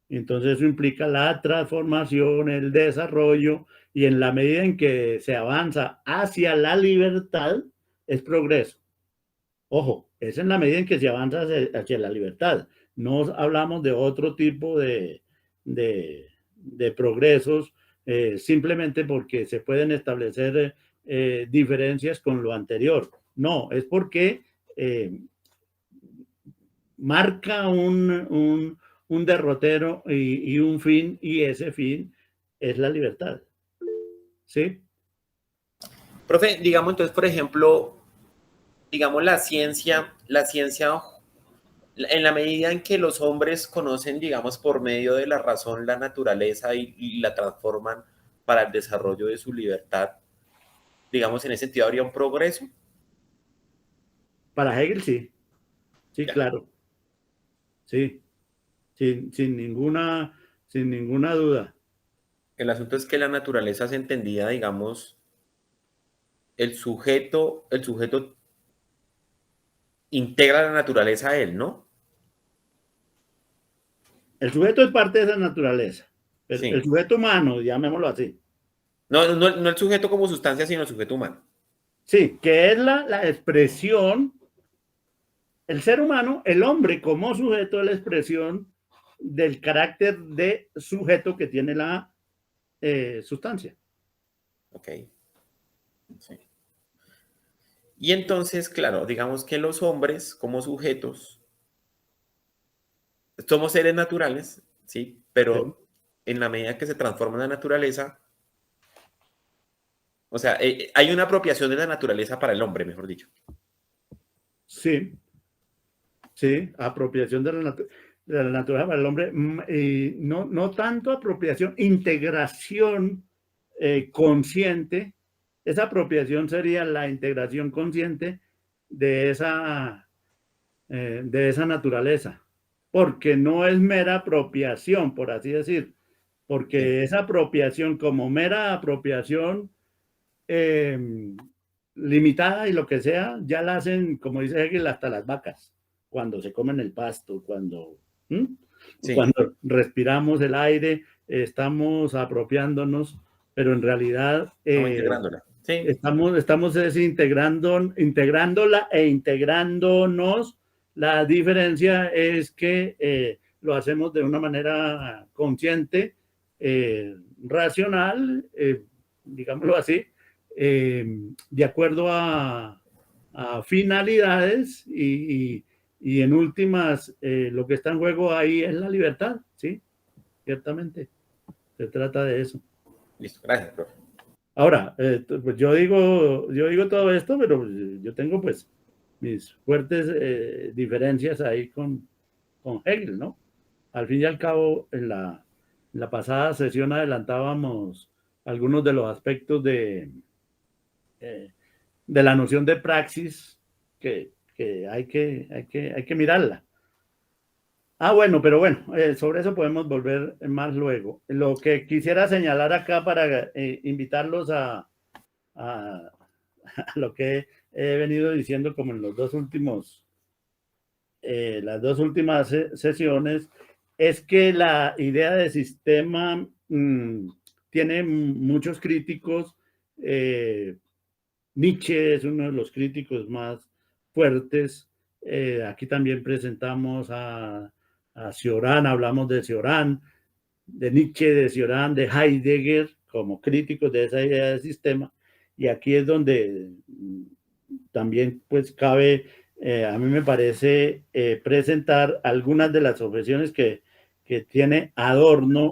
Entonces eso implica la transformación, el desarrollo, y en la medida en que se avanza hacia la libertad, es progreso. Ojo, es en la medida en que se avanza hacia la libertad. No hablamos de otro tipo de progresos, simplemente porque se pueden establecer diferencias con lo anterior. No, es porque marca un derrotero y un fin, y ese fin es la libertad. ¿Sí? Profe, digamos entonces, por ejemplo, digamos la ciencia, en la medida en que los hombres conocen, digamos, por medio de la razón, la naturaleza y la transforman para el desarrollo de su libertad, digamos, en ese sentido habría un progreso. Para Hegel sí, sí, claro. Sí, sin ninguna duda. El asunto es que la naturaleza se entendía, digamos, el sujeto integra la naturaleza a él, ¿no? El sujeto es parte de esa naturaleza. Sí. El sujeto humano, llamémoslo así. No el sujeto como sustancia, sino el sujeto humano. Sí, que es la expresión, el ser humano, el hombre como sujeto es la expresión del carácter de sujeto que tiene la sustancia. Ok. Sí. Y entonces, claro, digamos que los hombres como sujetos somos seres naturales, ¿sí? Pero en la medida que se transforma la naturaleza, o sea, hay una apropiación de la naturaleza para el hombre, mejor dicho. Sí, sí, apropiación de la naturaleza para el hombre, y no tanto apropiación, integración consciente. Esa apropiación sería la integración consciente de esa naturaleza, porque no es mera apropiación, por así decir, porque Sí. esa apropiación como mera apropiación limitada y lo que sea, ya la hacen, como dice Hegel, hasta las vacas, cuando se comen el pasto, cuando respiramos el aire, estamos apropiándonos, pero en realidad integrándola. Sí. estamos integrándola e integrándonos. La diferencia es que lo hacemos de una manera consciente, racional, digámoslo así, de acuerdo a finalidades y en últimas lo que está en juego ahí es la libertad, ¿sí? Ciertamente, se trata de eso. Listo, gracias, profe. Ahora, pues yo digo todo esto, pero yo tengo pues mis fuertes diferencias ahí con Hegel, ¿no? Al fin y al cabo, en la pasada sesión adelantábamos algunos de los aspectos de la noción de praxis que hay que mirarla. Bueno, pero bueno, sobre eso podemos volver más luego. Lo que quisiera señalar acá para invitarlos a lo que he venido diciendo como en los dos últimos, las dos últimas sesiones, es que la idea de sistema tiene muchos críticos. Nietzsche es uno de los críticos más fuertes. Aquí también presentamos a Cioran, hablamos de Cioran, de Nietzsche, de Cioran, de Heidegger, como críticos de esa idea de sistema. Y aquí es donde también pues cabe a mí me parece presentar algunas de las objeciones que tiene Adorno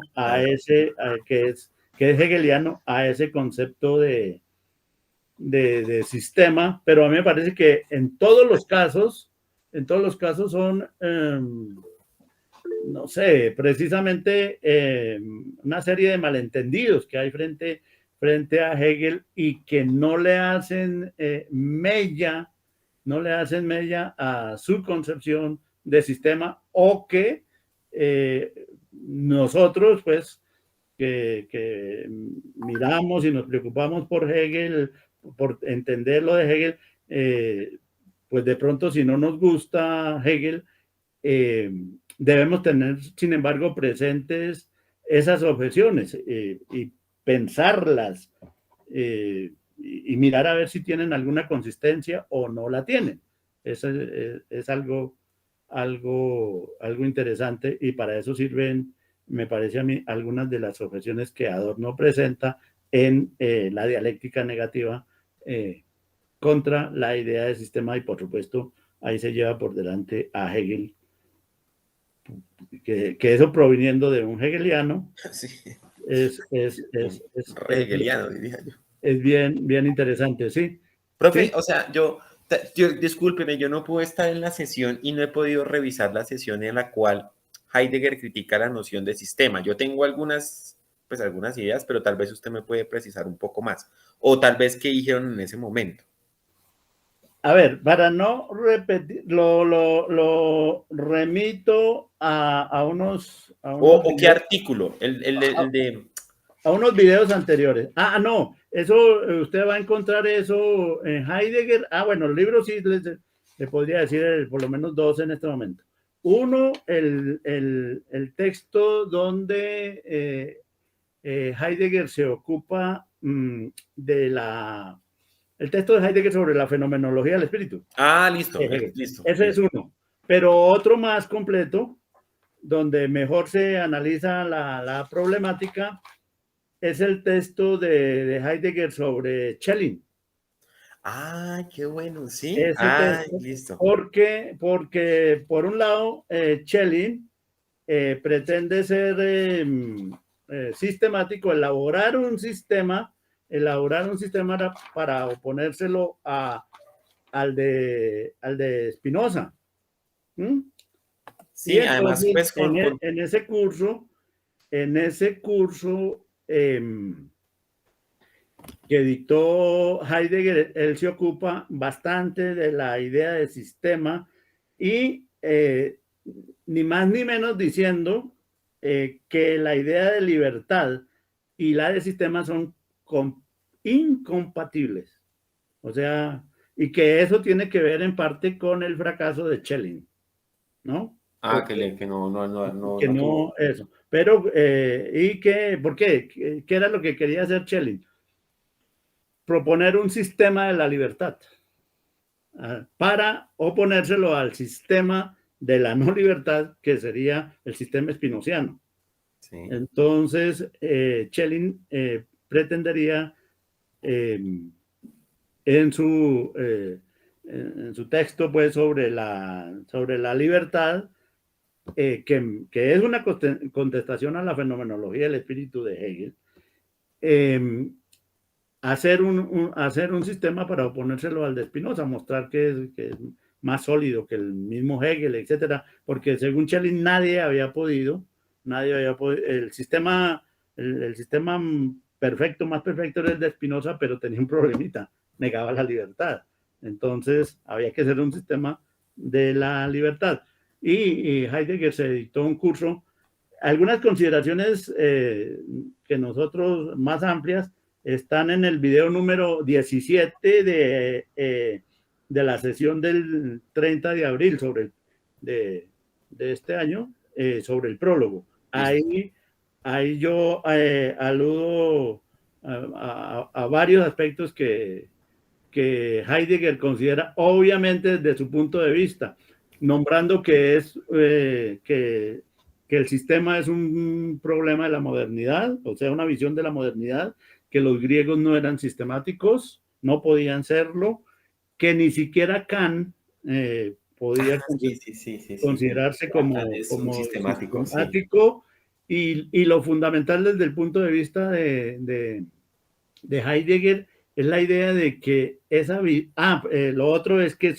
que es hegeliano, a ese concepto de sistema, pero a mí me parece que en todos los casos son, no sé, precisamente una serie de malentendidos que hay frente a Hegel y que no le hacen mella a su concepción de sistema, o que nosotros, pues, que miramos y nos preocupamos por Hegel, por entender lo de Hegel, pues de pronto, si no nos gusta Hegel, debemos tener, sin embargo, presentes esas objeciones y pensarlas y mirar a ver si tienen alguna consistencia o no la tienen. Eso es algo interesante, y para eso sirven, me parece a mí, algunas de las objeciones que Adorno presenta en la dialéctica negativa contra la idea de sistema, y por supuesto ahí se lleva por delante a Hegel, que eso, proviniendo de un hegeliano, Sí. es hegeliano, diría yo. Es bien interesante, sí. Profe, ¿Sí? o sea, discúlpeme, yo no puedo estar en la sesión y no he podido revisar la sesión en la cual Heidegger critica la noción de sistema. Yo tengo algunas ideas, pero tal vez usted me puede precisar un poco más. O tal vez qué dijeron en ese momento. A ver, para no repetir, lo remito a unos... ¿O qué artículo? A unos videos anteriores. No, eso usted va a encontrar eso en Heidegger. Bueno, el libro sí le podría decir por lo menos dos en este momento. Uno, el texto donde Heidegger se ocupa el texto de Heidegger sobre la fenomenología del espíritu. Listo. Ese es uno. Pero otro más completo, donde mejor se analiza la problemática, es el texto de Heidegger sobre Schelling. Qué bueno, sí. Texto, listo. Porque por un lado, Schelling pretende ser sistemático, elaborar un sistema para oponérselo al de Spinoza. Sí, además, pues en ese curso que dictó Heidegger, él se ocupa bastante de la idea de sistema y ni más ni menos diciendo que la idea de libertad y la de sistema son incompatibles. O sea, y que eso tiene que ver en parte con el fracaso de Schelling, ¿no? Que no eso. Pero, ¿por qué? ¿Qué era lo que quería hacer Schelling? Proponer un sistema de la libertad para oponérselo al sistema de la no libertad, que sería el sistema spinoziano. Sí. Entonces, Schelling pretendería en su texto, pues, sobre la libertad, que es una contestación a la fenomenología del espíritu de Hegel, hacer un sistema para oponérselo al de Spinoza, mostrar que es más sólido que el mismo Hegel, etcétera, porque según Schelling nadie había podido, el sistema perfecto, más perfecto era el de Spinoza, pero tenía un problemita, negaba la libertad. Entonces había que hacer un sistema de la libertad. Y Heidegger se dictó un curso, algunas consideraciones que nosotros más amplias están en el video número 17 de la sesión del 30 de abril de este año, sobre el prólogo. Ahí yo aludo a varios aspectos que Heidegger considera, obviamente desde su punto de vista, nombrando que el sistema es un problema de la modernidad, o sea, una visión de la modernidad, que los griegos no eran sistemáticos, no podían serlo, que ni siquiera Kant podía considerarse como sistemático, y lo fundamental desde el punto de vista de Heidegger es la idea de que lo otro es que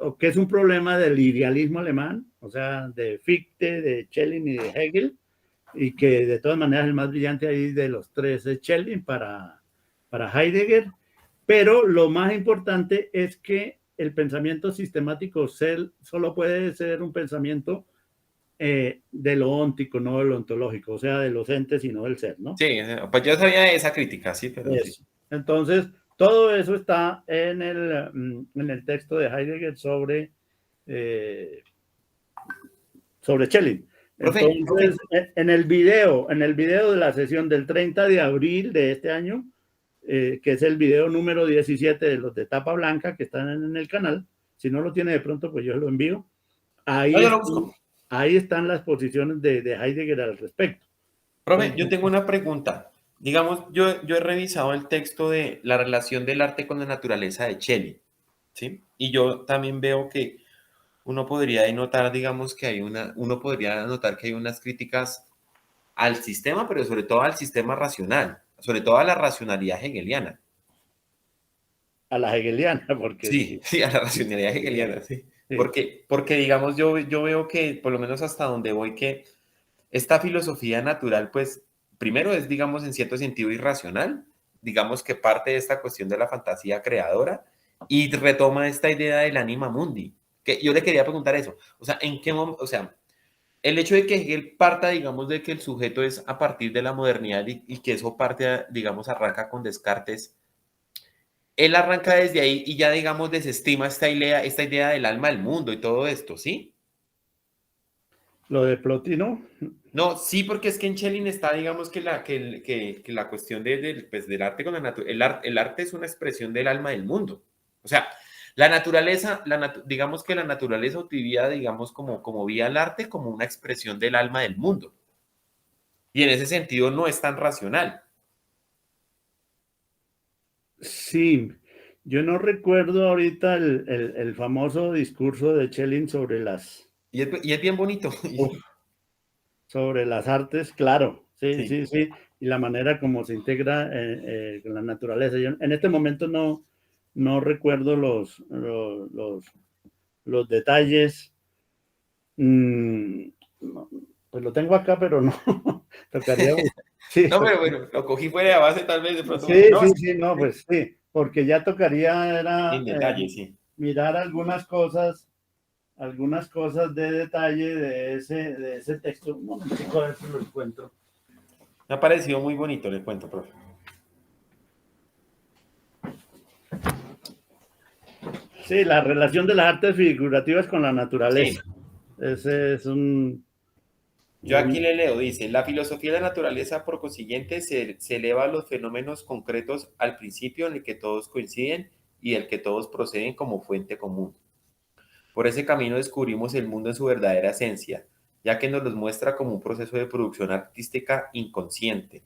o que es un problema del idealismo alemán, o sea, de Fichte, de Schelling y de Hegel, y que de todas maneras el más brillante ahí de los tres es Schelling para Heidegger, pero lo más importante es que el pensamiento sistemático solo puede ser un pensamiento de lo óntico, no de lo ontológico, o sea, de los entes y no del ser, ¿no? Sí, pues yo sabía esa crítica, sí, pero sí. Entonces, todo eso está en el texto de Heidegger sobre Schelling. Entonces, en el video de la sesión del 30 de abril de este año, que es el video número 17 de los de tapa blanca que están en el canal, si no lo tiene de pronto, pues yo lo envío. Ahí están las posiciones de Heidegger al respecto. Profe, yo tengo una pregunta. Digamos, yo he revisado el texto de la relación del arte con la naturaleza de Schelling, ¿sí? Y yo también veo que uno podría notar, digamos, que uno podría notar que hay unas críticas al sistema, pero sobre todo al sistema racional, sobre todo a la racionalidad hegeliana. A la hegeliana, porque... Sí, a la racionalidad hegeliana, sí. Porque digamos, yo veo que, por lo menos hasta donde voy, que esta filosofía natural, pues, primero es, digamos, en cierto sentido irracional, digamos que parte de esta cuestión de la fantasía creadora y retoma esta idea del anima mundi, que yo le quería preguntar eso, o sea, ¿en qué momento, o sea, el hecho de que Hegel parta, digamos, de que el sujeto es a partir de la modernidad y que eso parte, digamos, arranca con Descartes, él arranca desde ahí y ya, digamos, desestima esta idea del alma del mundo y todo esto, ¿sí? ¿Lo de Plotino? No, sí, porque es que en Schelling está, digamos, que la cuestión pues, del arte con la naturaleza. El arte es una expresión del alma del mundo. O sea, la naturaleza, digamos que la naturaleza utilizada, digamos, como vía el arte, como una expresión del alma del mundo. Y en ese sentido no es tan racional. Sí, yo no recuerdo ahorita el famoso discurso de Schelling sobre las... Y es bien bonito. Sobre las artes, claro, sí. Y la manera como se integra con la naturaleza. Yo en este momento no recuerdo los detalles. Pues lo tengo acá, pero no. Tocaría... Sí, no, pero bueno, lo cogí fuera de base tal vez de pronto. Pues sí, porque ya tocaría en detalle, sí. Mirar algunas cosas de detalle de ese texto. Un momentico, a ver si lo encuentro. Me ha parecido muy bonito, le cuento, profe. Sí, la relación de las artes figurativas con la naturaleza. Sí. Ese es un... Yo aquí le leo, dice, la filosofía de la naturaleza, por consiguiente, se eleva a los fenómenos concretos al principio en el que todos coinciden y del que todos proceden como fuente común. Por ese camino descubrimos el mundo en su verdadera esencia, ya que nos los muestra como un proceso de producción artística inconsciente.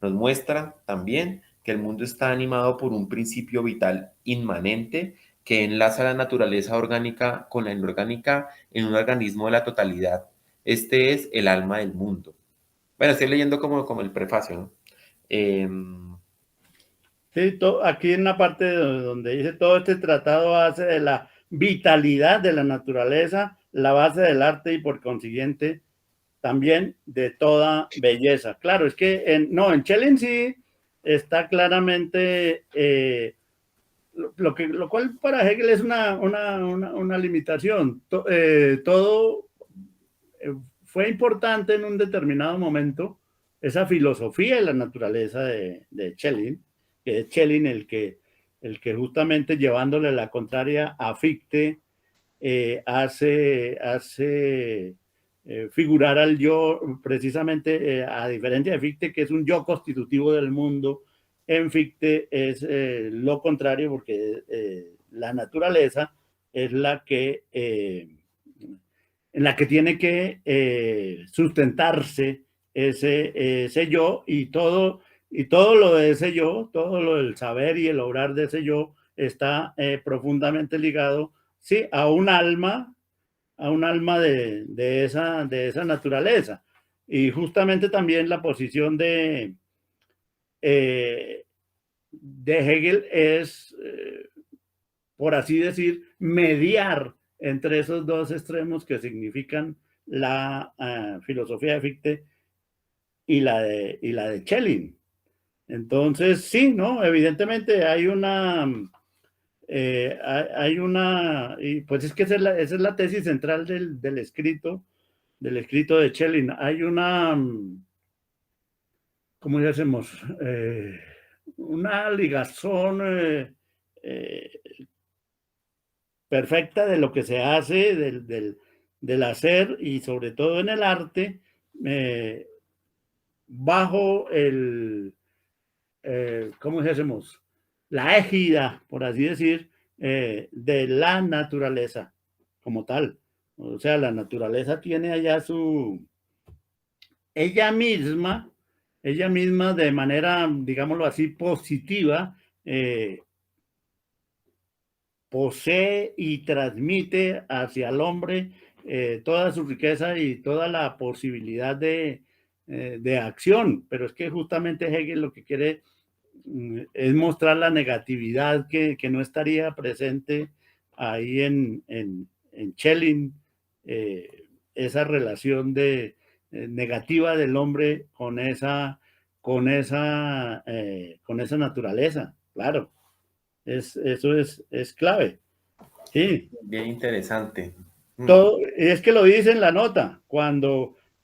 Nos muestra también que el mundo está animado por un principio vital inmanente que enlaza la naturaleza orgánica con la inorgánica en un organismo de la totalidad. Este es el alma del mundo. Bueno, estoy leyendo como el prefacio, ¿no? Sí, aquí en la parte donde dice todo este tratado hace de la vitalidad de la naturaleza la base del arte y por consiguiente también de toda belleza. Claro, es que en Schelling sí está claramente lo cual para Hegel es una limitación. Todo fue importante en un determinado momento, esa filosofía de la naturaleza de Schelling, que es Schelling el que justamente llevándole la contraria a Fichte hace figurar al yo, precisamente a diferencia de Fichte, que es un yo constitutivo del mundo. En Fichte es lo contrario, porque la naturaleza es la que en la que tiene que sustentarse ese yo, y todo lo de ese yo, todo lo del saber y el obrar de ese yo está profundamente ligado, sí, a un alma de esa naturaleza. Y justamente también la posición de Hegel es, por así decir, mediar entre esos dos extremos que significan la filosofía de Fichte y la de Schelling. Entonces, sí, ¿no? Evidentemente hay y pues es que esa es la tesis central del escrito de Schelling. Hay ¿cómo le hacemos? Una ligazón perfecta de lo que se hace, del hacer y sobre todo en el arte, bajo ¿cómo hacemos? La égida, por así decir, de la naturaleza como tal. O sea, la naturaleza tiene allá ella misma de manera, digámoslo así, positiva, posee y transmite hacia el hombre toda su riqueza y toda la posibilidad de acción. Pero es que justamente Hegel lo que quiere es mostrar la negatividad que no estaría presente ahí en Schelling, esa relación negativa del hombre con esa naturaleza. Claro, eso es clave. Sí. Bien interesante. Todo, es que lo dice en la nota,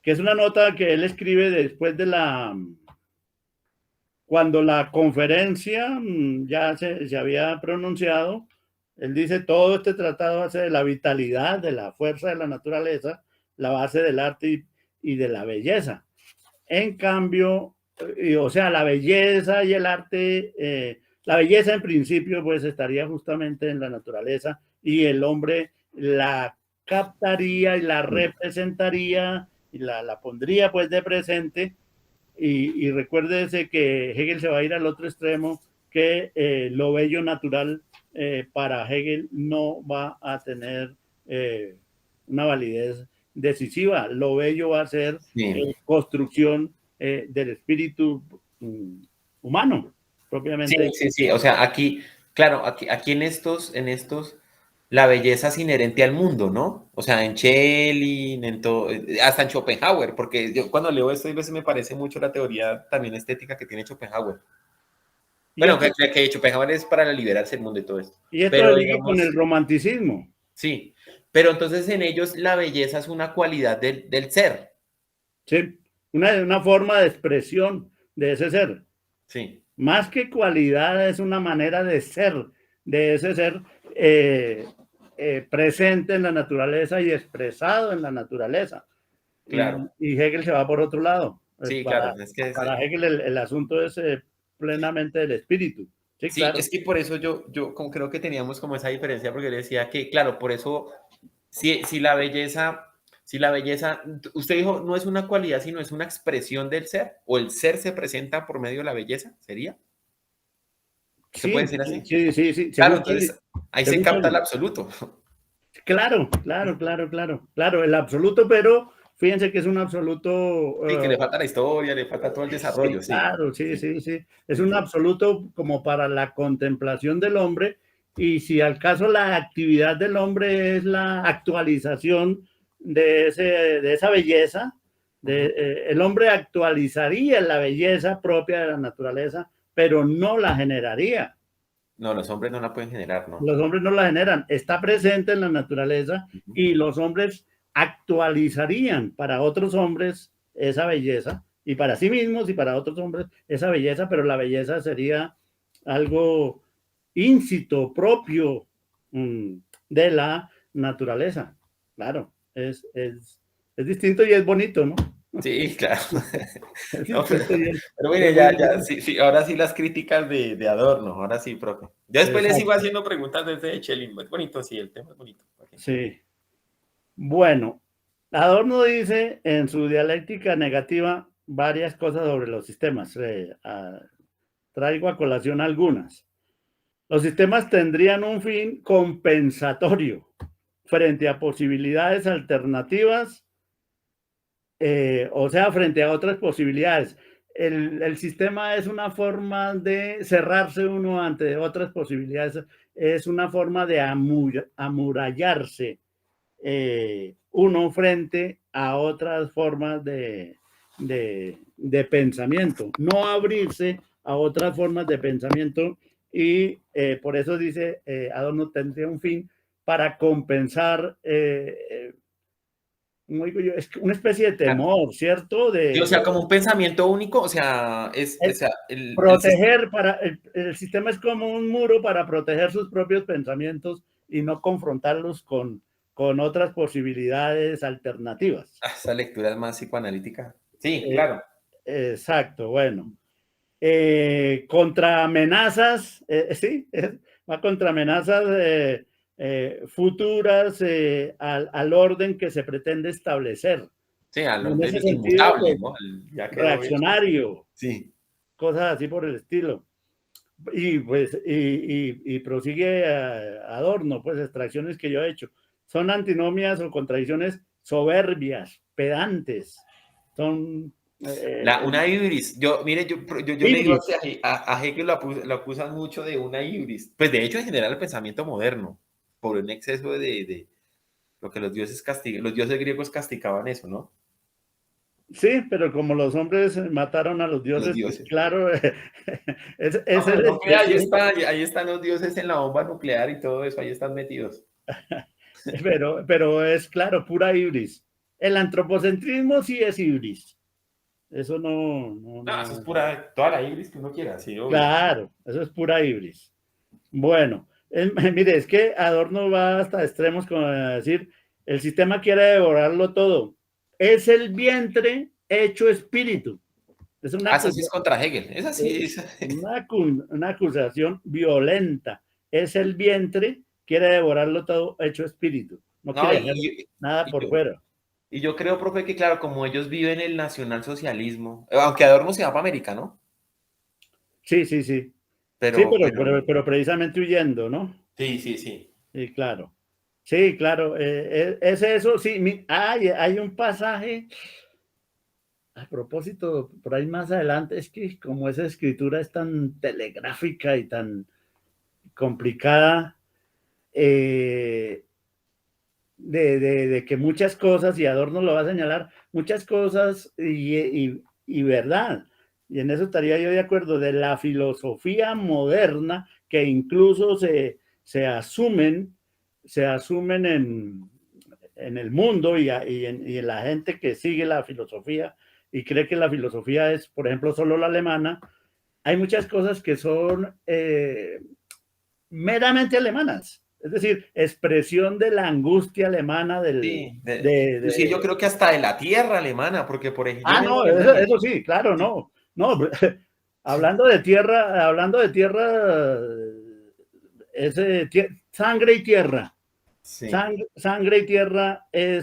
que es una nota que él escribe después de cuando la conferencia ya se había pronunciado. Él dice, todo este tratado hace de la vitalidad, de la fuerza de la naturaleza, la base del arte y de la belleza. En cambio, o sea, la belleza y el arte, la belleza en principio pues estaría justamente en la naturaleza y el hombre la captaría y la representaría y la pondría pues de presente. Y recuérdese que Hegel se va a ir al otro extremo, que lo bello natural para Hegel no va a tener una validez decisiva. Lo bello va a ser construcción del espíritu humano, propiamente. Sí. O sea, aquí, claro, aquí en estos, la belleza es inherente al mundo, ¿no? O sea, en Schelling, hasta en Schopenhauer, porque yo cuando leo esto a veces me parece mucho la teoría también estética que tiene Schopenhauer. Bueno, que Schopenhauer es para liberarse del mundo y todo esto. Y esto lo liga con el romanticismo. Sí, pero entonces en ellos la belleza es una cualidad del ser. Sí, una forma de expresión de ese ser. Sí. Más que cualidad, es una manera de ser, de ese ser presente en la naturaleza y expresado en la naturaleza. Claro. Y Hegel se va por otro lado. Sí, claro. Para Hegel el asunto es plenamente del espíritu. Sí, Sí, claro. es que por eso yo como creo que teníamos como esa diferencia, porque le decía que, claro, por eso, si la belleza, usted dijo, no es una cualidad, sino es una expresión del ser, o el ser se presenta por medio de la belleza, ¿sería? ¿Se puede decir así? Sí. Claro, entonces ahí se capta el absoluto. Claro, el absoluto, pero fíjense que es un absoluto... Sí, que le falta la historia, le falta todo el desarrollo, sí. Claro, sí. Es un absoluto como para la contemplación del hombre, y si al caso la actividad del hombre es la actualización de esa belleza, el hombre actualizaría la belleza propia de la naturaleza, pero no la generaría. No, los hombres no la pueden generar, ¿no? Los hombres no la generan, está presente en la naturaleza y los hombres actualizarían para otros hombres esa belleza y para sí mismos y para otros hombres esa belleza, pero la belleza sería algo íncito, propio de la naturaleza. Claro, es distinto y es bonito, ¿no? Sí, claro. No, pero mire, ya, sí, ahora sí las críticas de Adorno, ahora sí, profe. Yo después les sigo haciendo preguntas desde Schelling, es bonito, sí, el tema es bonito. Okay. Sí. Bueno, Adorno dice en su dialéctica negativa varias cosas sobre los sistemas. Traigo a colación algunas. Los sistemas tendrían un fin compensatorio frente a posibilidades alternativas, o sea, frente a otras posibilidades. El sistema es una forma de cerrarse uno ante otras posibilidades, es una forma de amurallarse uno frente a otras formas de pensamiento, no abrirse a otras formas de pensamiento y por eso dice Adorno tendría un fin para compensar como digo yo, es una especie de temor, ¿cierto? Sí, o sea, como un pensamiento único, o sea, o sea, proteger, el sistema es como un muro para proteger sus propios pensamientos y no confrontarlos con otras posibilidades alternativas. Esa lectura es más psicoanalítica. Sí, claro. Exacto, bueno. Contra amenazas, sí, va contra amenazas futuras al orden que se pretende establecer. Sí, al En orden ese sentido, inmutable, pues, ¿no? Ya quedó hecho. reaccionario, Sí. cosas así por el estilo. Y pues, y prosigue Adorno, pues, extracciones que yo he hecho. Son antinomias o contradicciones soberbias, pedantes. Son Una hibris. Mire, yo le digo híbridos. a Hegel lo acusan mucho de una hibris. Pues de hecho, en general, el pensamiento moderno, por un exceso de lo que los dioses castigan. Los dioses griegos castigaban eso, ¿no? Sí, pero como los hombres mataron a los Los dioses, pues dioses. claro, es No, pero el no, espíritu, ahí están los dioses en la bomba nuclear y todo eso, ahí están metidos. pero es claro, pura ibris. El antropocentrismo sí es ibris. Eso No, eso es pura, toda la ibris que uno quiera, sí, obvio. claro, eso es pura ibris. Bueno, mire, es que Adorno va hasta extremos como decir, el sistema quiere devorarlo todo. Es el vientre hecho espíritu. Es una, Eso sí es contra Hegel, esa sí es. una acusación violenta. Es el vientre, quiere devorarlo todo hecho espíritu. No No, quiere dejar nada por fuera. y yo creo, profe, que claro, como ellos viven el nacionalsocialismo, aunque Adorno se va para América, ¿no? Sí, sí, sí. Sí, pero precisamente huyendo, ¿no? Sí, sí, sí. Sí, claro. Sí, claro. Es eso, sí. Hay un pasaje, a propósito, por ahí más adelante, es que como esa escritura es tan telegráfica y tan complicada, de que muchas cosas, y Adorno lo va a señalar, muchas cosas y verdad. Y en eso estaría yo de acuerdo, de la filosofía moderna que incluso se asumen en el mundo y en la gente que sigue la filosofía y cree que la filosofía es, por ejemplo, solo la alemana. Hay muchas cosas que son meramente alemanas. Es decir, expresión de la angustia alemana Sí, inclusive yo creo que hasta de la tierra alemana, porque por ejemplo yo no, en Alemania. eso sí, claro, Sí, no. No, hablando de tierra, ese, sangre y tierra. sí, Sangre y tierra, eh,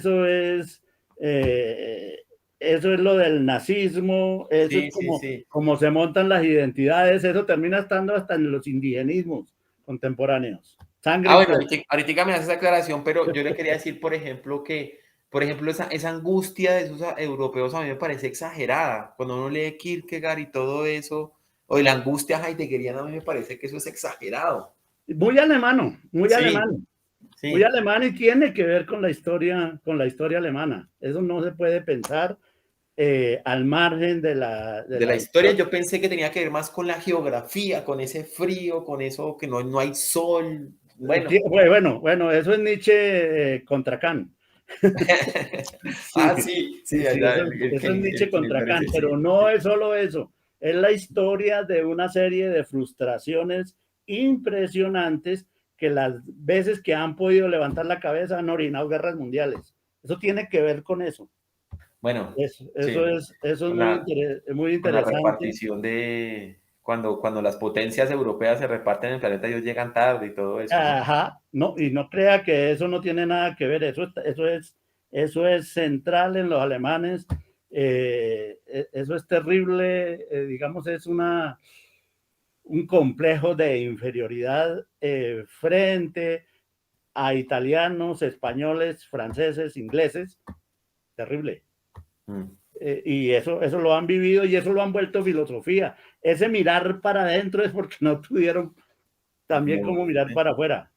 eso es lo del nazismo, eso es sí, sí, sí. como se montan las identidades, eso termina estando hasta en los indigenismos contemporáneos. Sangre y Bueno, tierra. ahorita me hace esa aclaración, pero yo le quería decir, por ejemplo, esa angustia de esos europeos a mí me parece exagerada. Cuando uno lee Kierkegaard y todo eso, o de la angustia heideggeriana, a mí me parece que eso es exagerado. Muy alemano, muy Sí, alemano. Muy sí. alemán y tiene que ver con la historia alemana. Eso no se puede pensar al margen De la historia yo pensé que tenía que ver más con la geografía, con ese frío, con eso que no hay sol. Bueno. Bueno, eso es Nietzsche contra Kant. Sí, Sí, sí, sí, allá eso es Nietzsche que le contra Kant, parece, pero sí. no es solo eso. Es la historia de una serie de frustraciones impresionantes que las veces que han podido levantar la cabeza han orinado guerras mundiales. Eso tiene que ver con eso. Bueno, Eso sí, es con muy con la interesante. repartición de cuando las potencias europeas se reparten en el planeta, ellos llegan tarde y todo eso, ¿no? Ajá, no, y no crea que eso no tiene nada que ver, eso es central en los alemanes, eso es terrible, digamos, es una, un complejo de inferioridad frente a italianos, españoles, franceses, ingleses, terrible. Y eso lo han vivido y eso lo han vuelto filosofía. Ese mirar para adentro es porque no tuvieron también como mirar para afuera.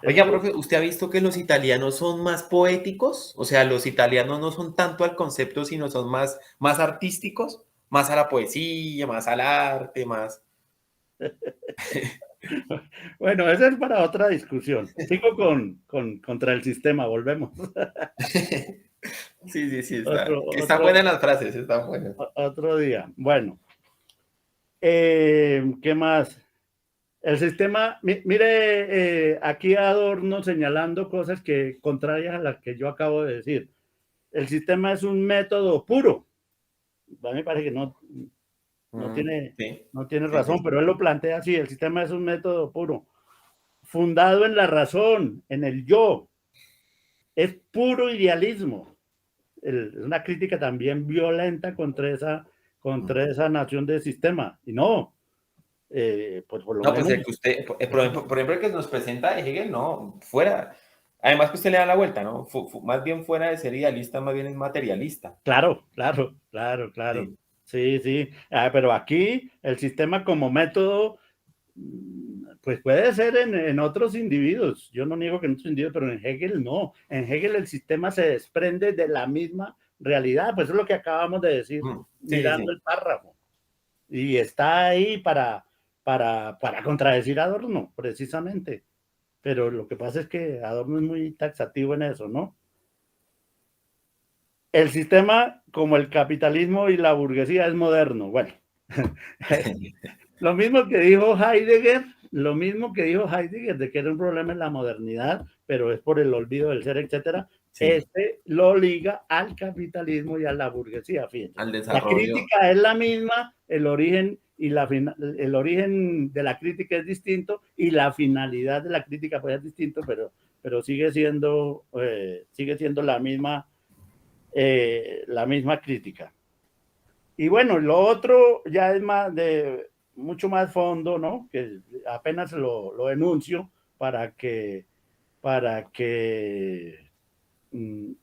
Oiga, profe, ¿usted ha visto que los italianos son más poéticos? O sea, los italianos no son tanto al concepto, sino son más artísticos, más a la poesía, más al arte, más... Bueno, esa es para otra discusión. Sigo contra el sistema, volvemos. Sí, están buenas las frases, están buenas. Otro día. Bueno, ¿qué más? El sistema, mire, aquí Adorno señalando cosas que contrarias a las que yo acabo de decir. El sistema es un método puro. A mí me parece que no tiene razón, pero él lo plantea así. El sistema es un método puro, fundado en la razón, en el yo. Es puro idealismo. Es una crítica también violenta contra esa nación del sistema. Y no, pues por lo menos... Pues el que usted, por ejemplo, el que nos presenta de Hegel, no, fuera. Además que usted le da la vuelta, ¿no? Más bien fuera de ser idealista, más bien es materialista. Claro. Sí. Pero aquí el sistema como método, pues puede ser en otros individuos. Yo no niego que en otros individuos, pero en Hegel no. En Hegel el sistema se desprende de la misma realidad. Pues eso es lo que acabamos de decir, mirando el párrafo. Y está ahí para contradecir a Adorno, precisamente. Pero lo que pasa es que Adorno es muy taxativo en eso, ¿no? El sistema, como el capitalismo y la burguesía, es moderno. Bueno, lo mismo que dijo Heidegger, de que era un problema en la modernidad, pero es por el olvido del ser, etcétera. Lo liga al capitalismo y a la burguesía. Fíjense. Al desarrollo. La crítica es la misma, el origen de la crítica es distinto y la finalidad de la crítica puede ser distinto, pero sigue siendo la misma crítica. Y bueno, lo otro ya es mucho más fondo, ¿no? Que apenas lo enuncio para que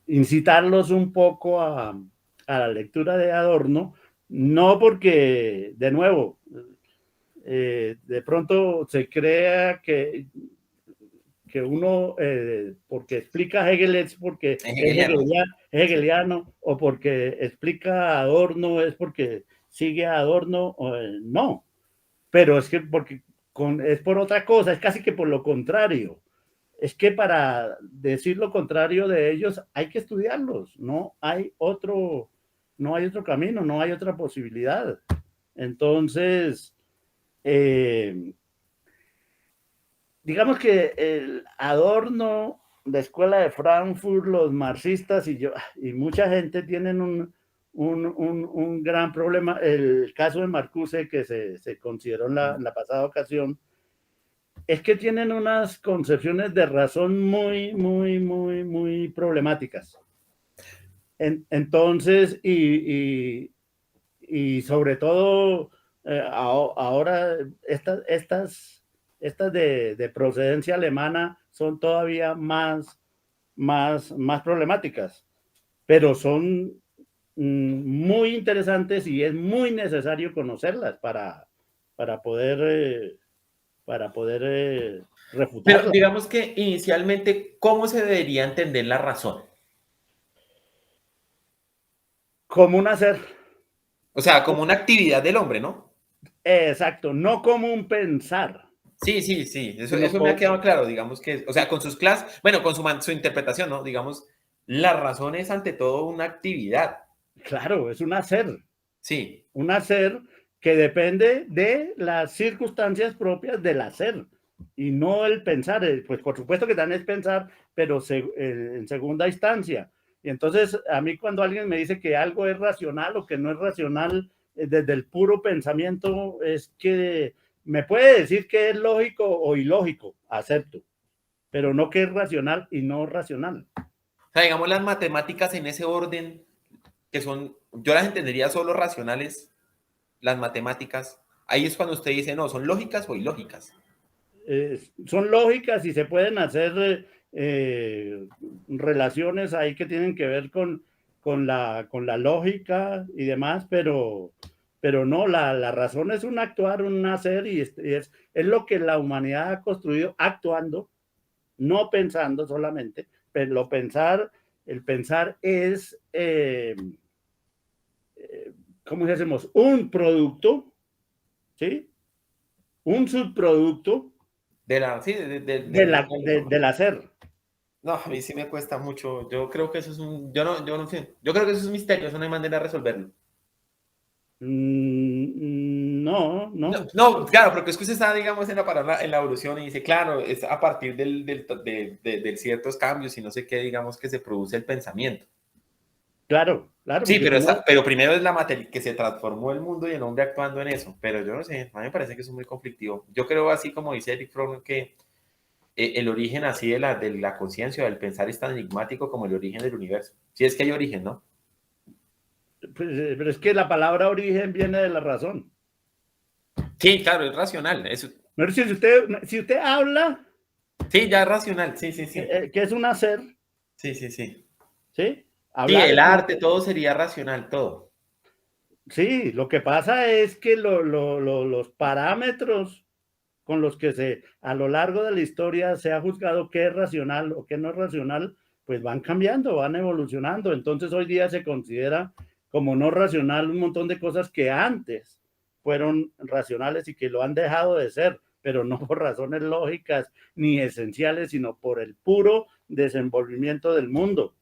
incitarlos un poco a la lectura de Adorno, no porque, de nuevo, de pronto se crea que uno, porque explica Hegel es porque es hegeliano, o porque explica Adorno es porque sigue a Adorno, no, pero es que es por otra cosa, es casi que por lo contrario. Es que para decir lo contrario de ellos hay que estudiarlos, no hay otro camino, no hay otra posibilidad. Entonces, digamos que el Adorno, la escuela de Frankfurt, los marxistas y mucha gente tienen un gran problema. El caso de Marcuse, que se consideró en la pasada ocasión, es que tienen unas concepciones de razón muy, muy, muy, muy problemáticas. Entonces, y sobre todo, ahora estas de procedencia alemana son todavía más problemáticas, pero son muy interesantes y es muy necesario conocerlas para poder refutarlas. Pero digamos que inicialmente, ¿cómo se debería entender la razón? Como un hacer. O sea, como una actividad del hombre, ¿no? Exacto, no como un pensar. Sí, eso me ha quedado claro, digamos que, o sea, con sus clases, bueno, con su interpretación, ¿no? Digamos, la razón es ante todo una actividad. Claro, es un hacer. Sí. Un hacer que depende de las circunstancias propias del hacer y no el pensar. Pues por supuesto que también es pensar, pero en segunda instancia. Y entonces a mí cuando alguien me dice que algo es racional o que no es racional desde el puro pensamiento, es que me puede decir que es lógico o ilógico, acepto, pero no que es racional y no racional. O sea, digamos las matemáticas en ese orden, que son, yo las entendería solo racionales, las matemáticas, ahí es cuando usted dice, no, ¿son lógicas o ilógicas? Son lógicas y se pueden hacer relaciones ahí que tienen que ver con la lógica y demás, pero no, la razón es un actuar, un hacer, y es lo que la humanidad ha construido actuando, no pensando solamente, pero el pensar es, ¿cómo decimos? Un producto, ¿sí? Un subproducto Sí, del hacer. No, a mí sí me cuesta mucho. Yo creo que eso es yo no sé. Yo creo que eso es un misterio, eso no hay manera de resolverlo. No, no. No, claro, porque es que usted está, digamos, en la palabra, en la evolución y dice, claro, es a partir de ciertos cambios y no sé qué, digamos, que se produce el pensamiento. Claro, claro, Sí, porque pero, si no, pero primero es la materia que se transformó el mundo y el hombre actuando en eso. Pero yo no sé, a mí me parece que eso es muy conflictivo. Yo creo, así como dice Eric Fromm, que el origen así de la conciencia, del pensar, es tan enigmático como el origen del universo. Si es que hay origen, ¿no? pues, pero es que la palabra origen viene de la razón. Sí, claro, es racional. Eso. Pero si usted habla, Sí, ya es racional, sí, sí, sí. que es un hacer, Sí, sí, sí. ¿sí? Sí, Hablar el es un arte, hacer. todo sería racional, todo. Sí, lo que pasa es que los parámetros con los que a lo largo de la historia se ha juzgado qué es racional o qué no es racional, pues van cambiando, van evolucionando. Entonces hoy día se considera como no racional un montón de cosas que antes fueron racionales y que lo han dejado de ser, pero no por razones lógicas ni esenciales, sino por el puro desenvolvimiento del mundo.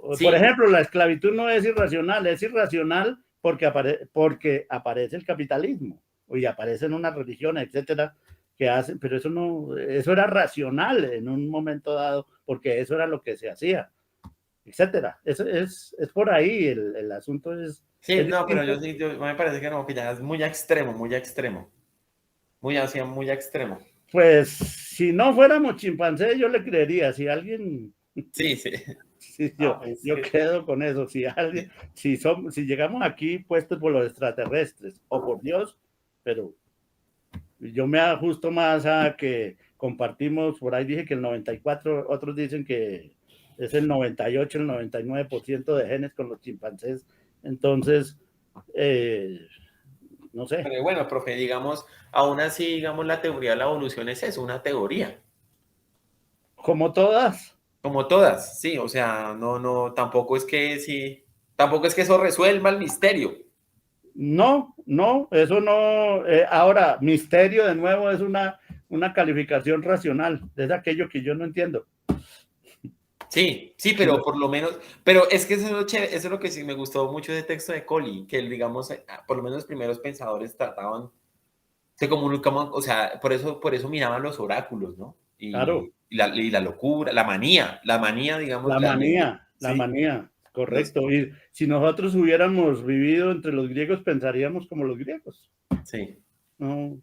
Por Sí, ejemplo, la esclavitud no es irracional porque aparece el capitalismo y aparecen unas religiones, etcétera, que hacen, pero eso era racional en un momento dado, porque eso era lo que se hacía, etcétera. Es por ahí, el asunto sí, es no, pero distinto. me parece que no, que ya es muy extremo, muy extremo. Muy así, muy extremo. Pues si no fuéramos chimpancés, yo le creería. Si alguien, Sí, sí. sí, No, pues yo quedo con eso. Si llegamos aquí puestos por los extraterrestres o por Dios, pero yo me ajusto más a que compartimos, por ahí dije que el 94, otros dicen que es el 98, el 99% de genes con los chimpancés. Entonces, no sé. pero bueno, profe, digamos, aún así, digamos, la teoría de la evolución es eso, una teoría. Como todas, Como todas, sí, o sea, no, tampoco es que sí, tampoco es que eso resuelva el misterio. no, eso no. Ahora, misterio de nuevo es una calificación racional, es aquello que yo no entiendo. Sí, sí, pero por lo menos, pero es que eso es lo chévere, eso es lo que sí me gustó mucho de texto de Collie, que digamos, por lo menos los primeros pensadores trataban, se comunicaban, o sea, por eso miraban los oráculos, ¿no? Claro, Y la locura, la manía, digamos, la sí, manía, los, correcto. Y si nosotros hubiéramos vivido entre los griegos, pensaríamos como los griegos. sí. No.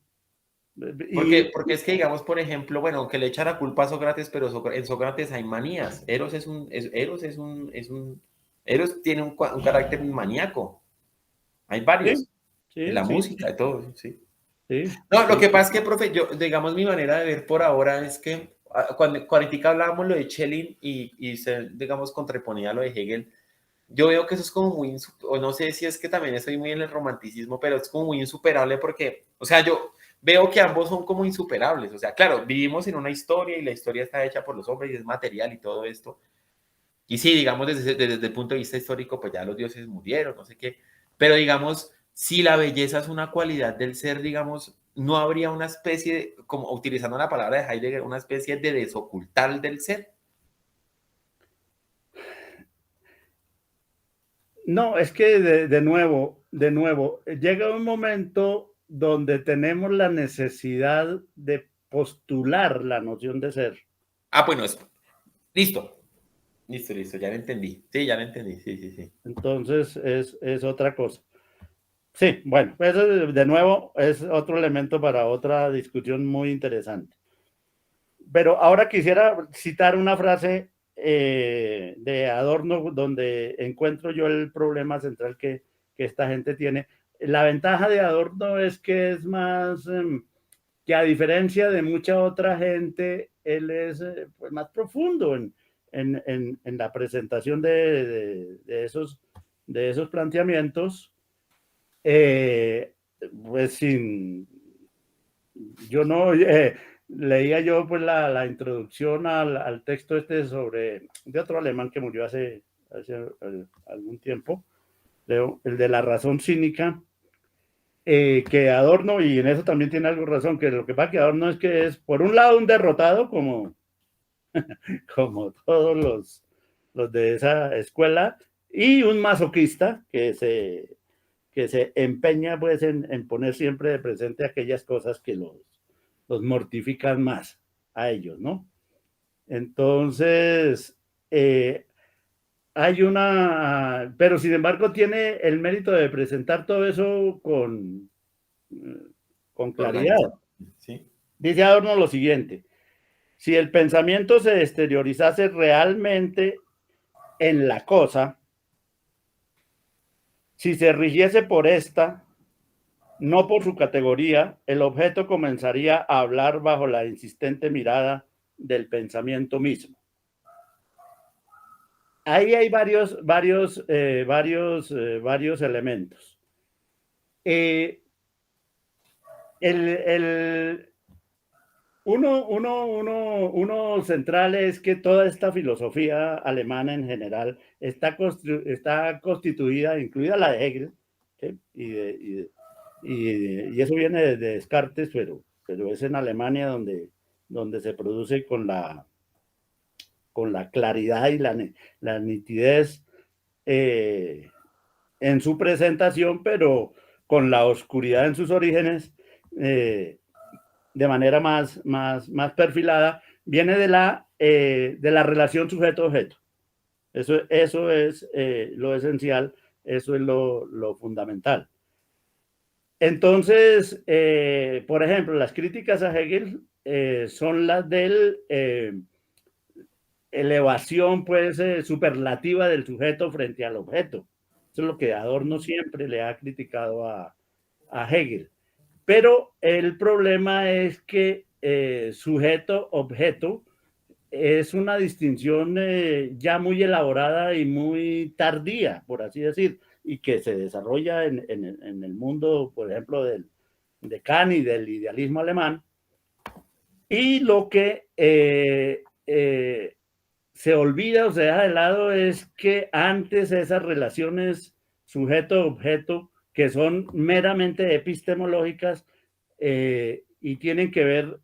Y Porque es que, digamos, por ejemplo, bueno, aunque le echa la culpa a Sócrates, pero en Sócrates hay manías. Eros tiene un carácter maníaco. Hay sí, varios. En sí, la sí, música, de todo, sí. sí, No, lo sí, que pasa es que, profe, yo, digamos, mi manera de ver por ahora es que cuando ahorita hablábamos lo de Schelling y se, digamos, contraponía lo de Hegel, yo veo que eso es como muy, o no sé si es que también estoy muy en el romanticismo, pero es como muy insuperable porque, o sea, yo veo que ambos son como insuperables. O sea, claro, vivimos en una historia y la historia está hecha por los hombres y es material y todo esto. Y sí, digamos, desde el punto de vista histórico, pues ya los dioses murieron, no sé qué. Pero digamos, si la belleza es una cualidad del ser, digamos, no habría una especie, como utilizando la palabra de Heidegger, una especie de desocultar del ser. no, es que de nuevo, llega un momento donde tenemos la necesidad de postular la noción de ser. Ah, bueno, listo. Listo, ya lo entendí. Sí, ya lo entendí. Sí, sí, sí. Entonces es otra cosa. Sí, bueno, eso de nuevo es otro elemento para otra discusión muy interesante. Pero ahora quisiera citar una frase de Adorno donde encuentro yo el problema central que esta gente tiene. la ventaja de Adorno es que es más, que a diferencia de mucha otra gente, él es pues más profundo en la presentación de esos planteamientos. Pues yo no, leía yo pues la introducción al texto de otro alemán que murió hace algún tiempo, el de la razón cínica, que Adorno, y en eso también tiene algo razón, que lo que pasa que Adorno es que es por un lado un derrotado como todos los de esa escuela, y un masoquista que se empeña pues en poner siempre de presente aquellas cosas que los mortifican más a ellos, ¿no? Entonces, pero sin embargo tiene el mérito de presentar todo eso con claridad. Sí. Dice Adorno lo siguiente: si el pensamiento se exteriorizase realmente en la cosa, si se rigiese por esta, no por su categoría, el objeto comenzaría a hablar bajo la insistente mirada del pensamiento mismo. Ahí hay varios elementos. Uno central es que toda esta filosofía alemana en general está constituida, incluida la de Hegel, ¿sí? Y eso viene de Descartes, pero es en Alemania donde se produce con la claridad y la nitidez en su presentación, pero con la oscuridad en sus orígenes, de manera más perfilada, viene de la relación sujeto-objeto. Eso es lo esencial, eso es lo fundamental. Entonces, por ejemplo, las críticas a Hegel son las del elevación pues superlativa del sujeto frente al objeto. Eso es lo que Adorno siempre le ha criticado a Hegel. Pero el problema es que sujeto-objeto es una distinción ya muy elaborada y muy tardía, por así decir, y que se desarrolla en el mundo, por ejemplo, de Kant y del idealismo alemán. Y lo que se olvida o se deja de lado es que antes esas relaciones sujeto-objeto, que son meramente epistemológicas y tienen que ver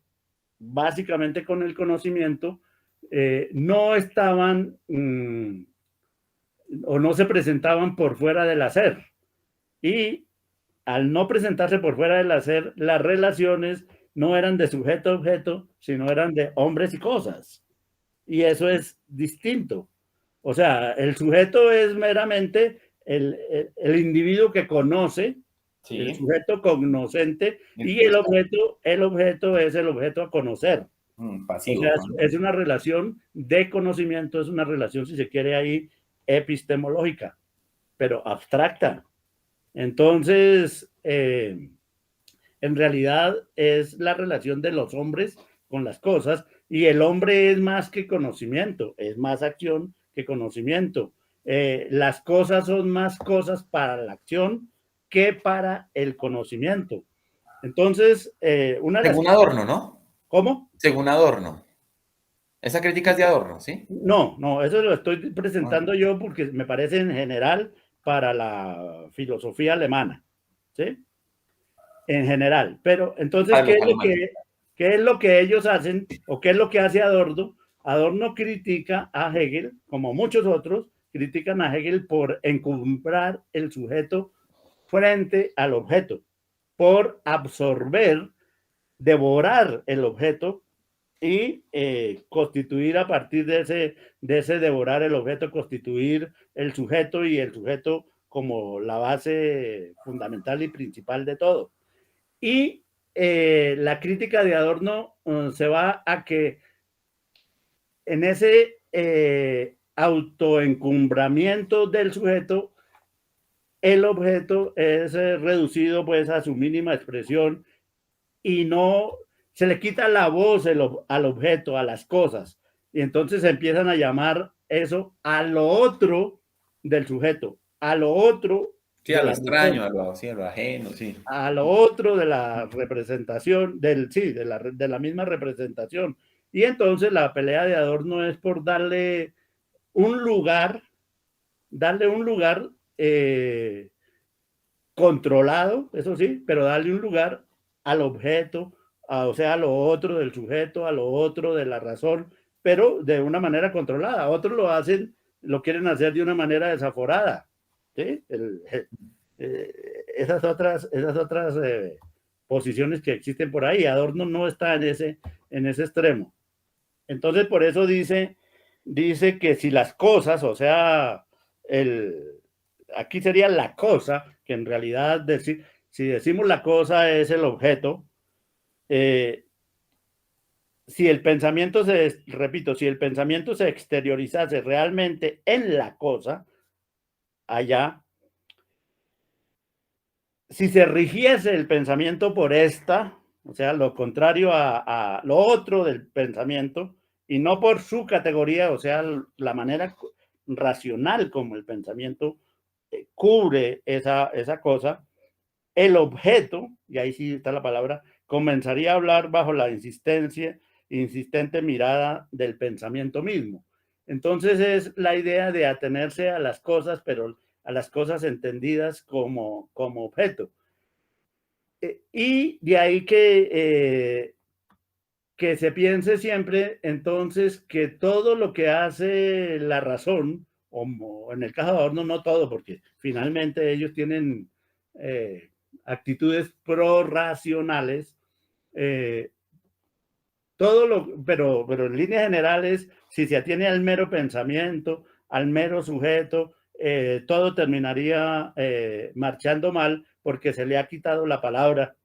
básicamente con el conocimiento, no estaban o no se presentaban por fuera del hacer. Y al no presentarse por fuera del hacer, las relaciones no eran de sujeto a objeto, sino eran de hombres y cosas. Y eso es distinto. O sea, el sujeto es meramente el individuo que conoce, sí, el sujeto cognoscente, y el objeto es el objeto a conocer. Pasivo, o sea, es una relación de conocimiento, es una relación, si se quiere ahí, epistemológica, pero abstracta. Entonces, en realidad es la relación de los hombres con las cosas, y el hombre es más que conocimiento, es más acción que conocimiento. Las cosas son más cosas para la acción que para el conocimiento. Entonces, según Adorno, ¿no? ¿Cómo? Según Adorno. Esa crítica es de Adorno, ¿sí? No, eso lo estoy presentando yo porque me parece en general para la filosofía alemana, ¿sí? En general. Pero entonces, ¿qué es lo que ellos hacen o qué es lo que hace Adorno? Adorno critica a Hegel, como muchos otros, critican a Hegel por encumbrar el sujeto frente al objeto, por absorber, devorar el objeto y constituir a partir de ese devorar el objeto, constituir el sujeto, y el sujeto como la base fundamental y principal de todo. Y la crítica de Adorno se va a que en ese autoencumbramiento del sujeto el objeto es reducido pues a su mínima expresión y no se le quita la voz al objeto, a las cosas, y entonces empiezan a llamar eso a lo otro del sujeto, a lo otro Sí, a de lo la extraño, razón, sí, a lo ajeno, sí. a lo otro de la representación, sí, de la misma representación. Y entonces la pelea de Adorno es por un lugar, darle un lugar controlado, eso sí, pero darle un lugar al objeto, o sea, a lo otro del sujeto, a lo otro de la razón, pero de una manera controlada. Otros lo quieren hacer de una manera desaforada. ¿Sí? Esas otras posiciones que existen por ahí. Adorno no está en ese extremo. Entonces, por eso dice que si las cosas, o sea, aquí sería la cosa, que en realidad si decimos la cosa es el objeto, eh, si el pensamiento repito, si el pensamiento se exteriorizase realmente en la cosa, allá, si se rigiese el pensamiento por esta, o sea, lo contrario a lo otro del pensamiento, y no por su categoría, o sea, la manera racional como el pensamiento cubre esa cosa, el objeto, y ahí sí está la palabra, comenzaría a hablar bajo la insistente mirada del pensamiento mismo. Entonces es la idea de atenerse a las cosas, pero a las cosas entendidas como objeto. Y de ahí que se piense siempre entonces que todo lo que hace la razón, o en el caso de Adorno no todo, porque finalmente ellos tienen actitudes prorracionales, eh, pero en líneas generales, si se atiene al mero pensamiento, al mero sujeto, todo terminaría marchando mal porque se le ha quitado la palabra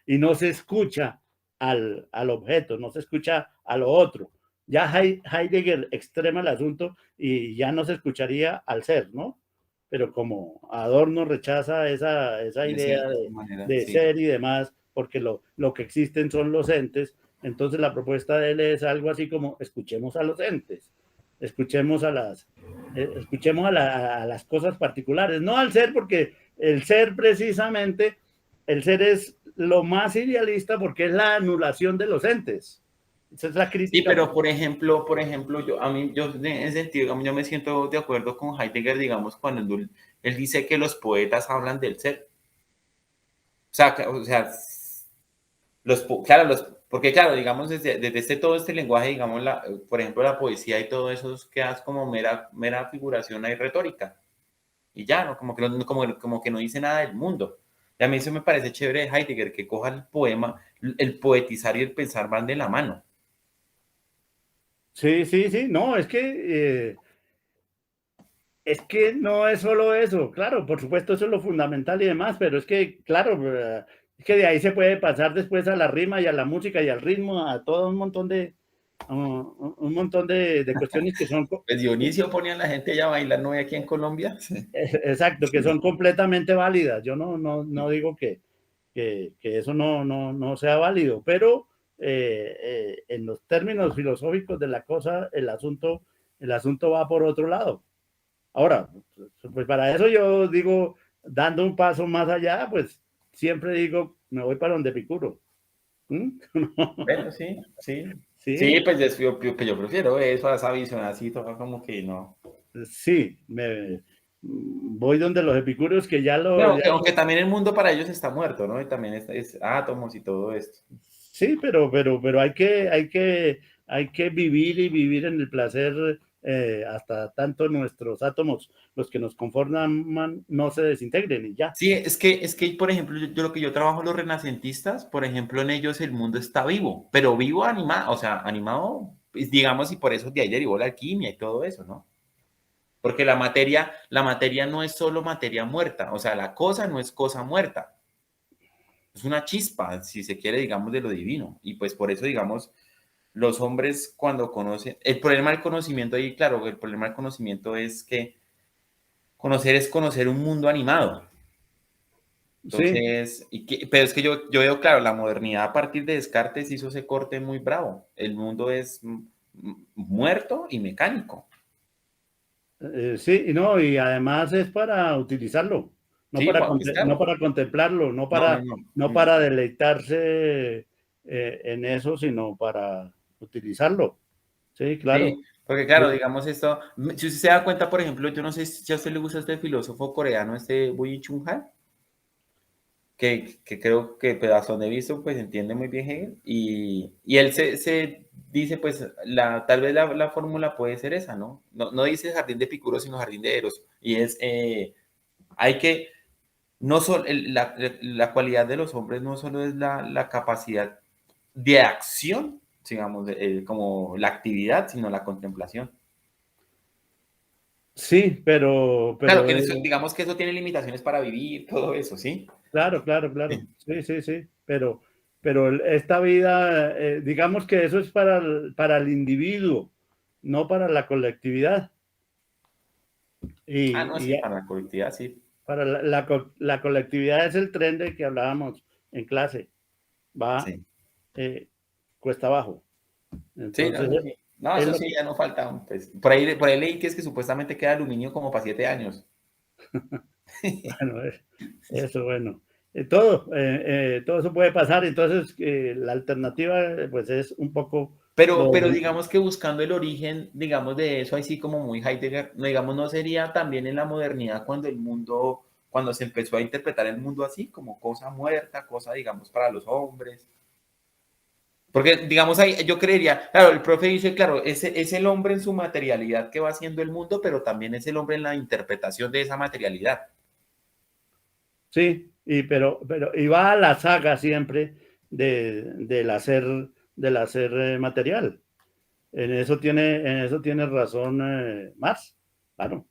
y no se escucha al objeto, no se escucha a lo otro. Ya Heidegger extrema el asunto y ya no se escucharía al ser, ¿no? Pero como Adorno rechaza esa idea De esa manera, de sí. ser y demás, porque lo que existen son los entes, entonces la propuesta de él es algo así como escuchemos a los entes, escuchemos a las cosas particulares, no al ser, porque el ser precisamente, el ser es lo más idealista porque es la anulación de los entes. Esa es la Sí, crítica. pero por ejemplo, yo en ese sentido, digamos, yo me siento de acuerdo con Heidegger, digamos, cuando él dice que los poetas hablan del ser. O sea, claro, porque claro, digamos, desde todo este lenguaje, digamos, por ejemplo, la poesía y todo eso queda como mera figuración ahí retórica. Y ya, ¿no? Como que no dice nada del mundo. Y a mí eso me parece chévere de Heidegger, que coja el poema, el poetizar y el pensar van de la mano. Sí, sí, sí, no, es que no es solo eso, claro, por supuesto eso es lo fundamental y demás, pero es que, claro, es que de ahí se puede pasar después a la rima y a la música y al ritmo, a todo un montón de cuestiones que son, Pues Dionisio ponía a la gente allá a bailar, ¿no? Aquí en Colombia. Sí. exacto, que son completamente válidas. Yo no digo que eso no sea válido, pero en los términos filosóficos de la cosa, el asunto va por otro lado. Ahora, pues para eso yo digo, dando un paso más allá, pues siempre digo, me voy para donde Epicuro. ¿Mm? Bueno, sí, sí. Sí, Sí, pues yo prefiero eso, a esa visión así, toca como que no. sí, voy donde los epicúreos que Bueno, aunque también el mundo para ellos está muerto, ¿no? Y también es átomos y todo esto. sí, pero hay que vivir y vivir en el placer hasta tanto nuestros átomos, los que nos conforman, no se desintegren y ya. Sí, es que por ejemplo, lo que yo trabajo los renacentistas, por ejemplo, en ellos el mundo está vivo, pero vivo animado, o sea, animado, pues, digamos, y por eso de ahí derivó la alquimia y todo eso, ¿no? Porque la materia no es solo materia muerta, o sea, la cosa no es cosa muerta, es una chispa, si se quiere, digamos, de lo divino. Y pues por eso, digamos, los hombres cuando conocen, el problema del conocimiento ahí, claro, el problema del conocimiento es que conocer es conocer un mundo animado. Sí, Entonces, pero es que yo veo, claro, la modernidad a partir de Descartes hizo ese corte muy bravo. El mundo es muerto y mecánico. sí, y no, y además es para utilizarlo, no Sí, para, para no conquistarlo. para contemplarlo, No, no, no. no para deleitarse en eso, sino para utilizarlo. Sí, claro. Sí, porque claro, Sí, digamos esto, si usted se da cuenta, por ejemplo, yo no sé si a usted le gusta este filósofo coreano, este Bui Chung Han, que creo que pedazón de visto, pues entiende muy bien Hegel, y él se dice, pues, tal vez la fórmula puede ser esa, ¿no? No dice jardín de Epicuro, sino jardín de Eros, y hay que, no solo, la cualidad de los hombres no solo es la capacidad de acción, digamos, como la actividad, sino la contemplación. sí, Claro, digamos que eso tiene limitaciones para vivir, todo eso, ¿sí? claro, claro, claro. Sí, sí, sí. Pero esta vida, digamos que eso es para el individuo, no para la colectividad. Ah, no, Y, sí, para la colectividad, sí. para la colectividad es el tren del que hablábamos en clase. Va Sí, cuesta abajo. sí, no, Entonces, eso sí. No, es eso lo sí, ya no falta. Pues, por ahí leí que es que supuestamente queda aluminio como para 7 años. bueno, eso, bueno. Todo eso puede pasar, entonces la alternativa pues es un poco Pero digamos que buscando el origen, digamos, de eso, así como muy Heidegger, no, digamos, no sería también en la modernidad cuando el mundo, cuando se empezó a interpretar el mundo así, como cosa muerta, cosa, digamos, para los hombres. Porque, digamos, ahí yo creería, claro, el profe dice, claro, es el hombre en su materialidad que va haciendo el mundo, pero también es el hombre en la interpretación de esa materialidad. sí, y va a la saga siempre del hacer, material. En eso tiene razón Marx, claro,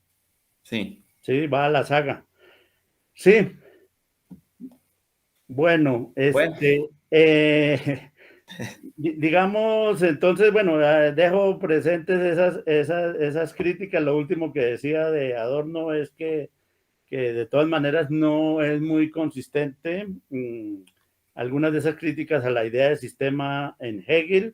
Sí. sí, va a la saga. Sí, bueno, Bueno, digamos, entonces, bueno, dejo presentes esas críticas. Lo último que decía de Adorno es que de todas maneras no es muy consistente. Algunas de esas críticas a la idea de sistema en Hegel,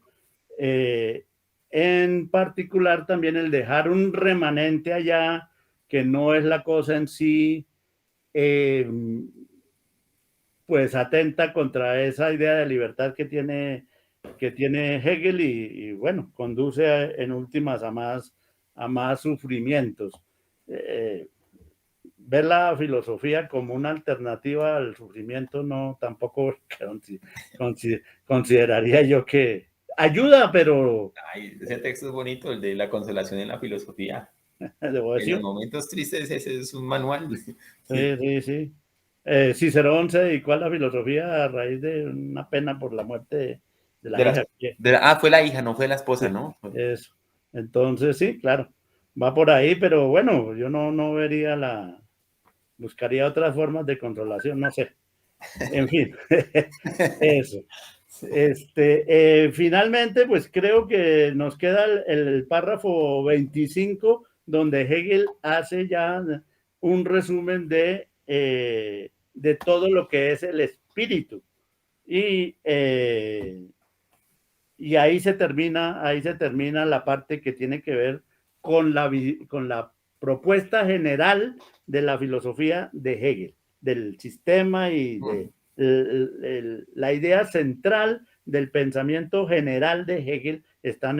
eh, en particular también el dejar un remanente allá que no es la cosa en sí, eh, pues atenta contra esa idea de libertad que tiene Hegel y bueno, conduce en últimas a más sufrimientos. Eh, Ver la filosofía como una alternativa al sufrimiento no tampoco consideraría yo que ayuda, pero ay, ese texto es bonito, el de la consolación en la filosofía. debo En los decir, momentos tristes ese es un manual. Sí. sí, sí, sí. Cicerón se dedicó a la filosofía a raíz de una pena por la muerte de la hija. Fue la hija, no fue la esposa, Sí, ¿no? eso. Entonces, sí, claro, va por ahí, pero bueno, yo no vería buscaría otras formas de controlación, no sé. En fin, eso. Finalmente, pues creo que nos queda el párrafo 25, donde Hegel hace ya un resumen de todo lo que es el espíritu. Y ahí se termina la parte que tiene que ver con la propuesta general de la filosofía de Hegel, del sistema y de la idea central del pensamiento general de Hegel está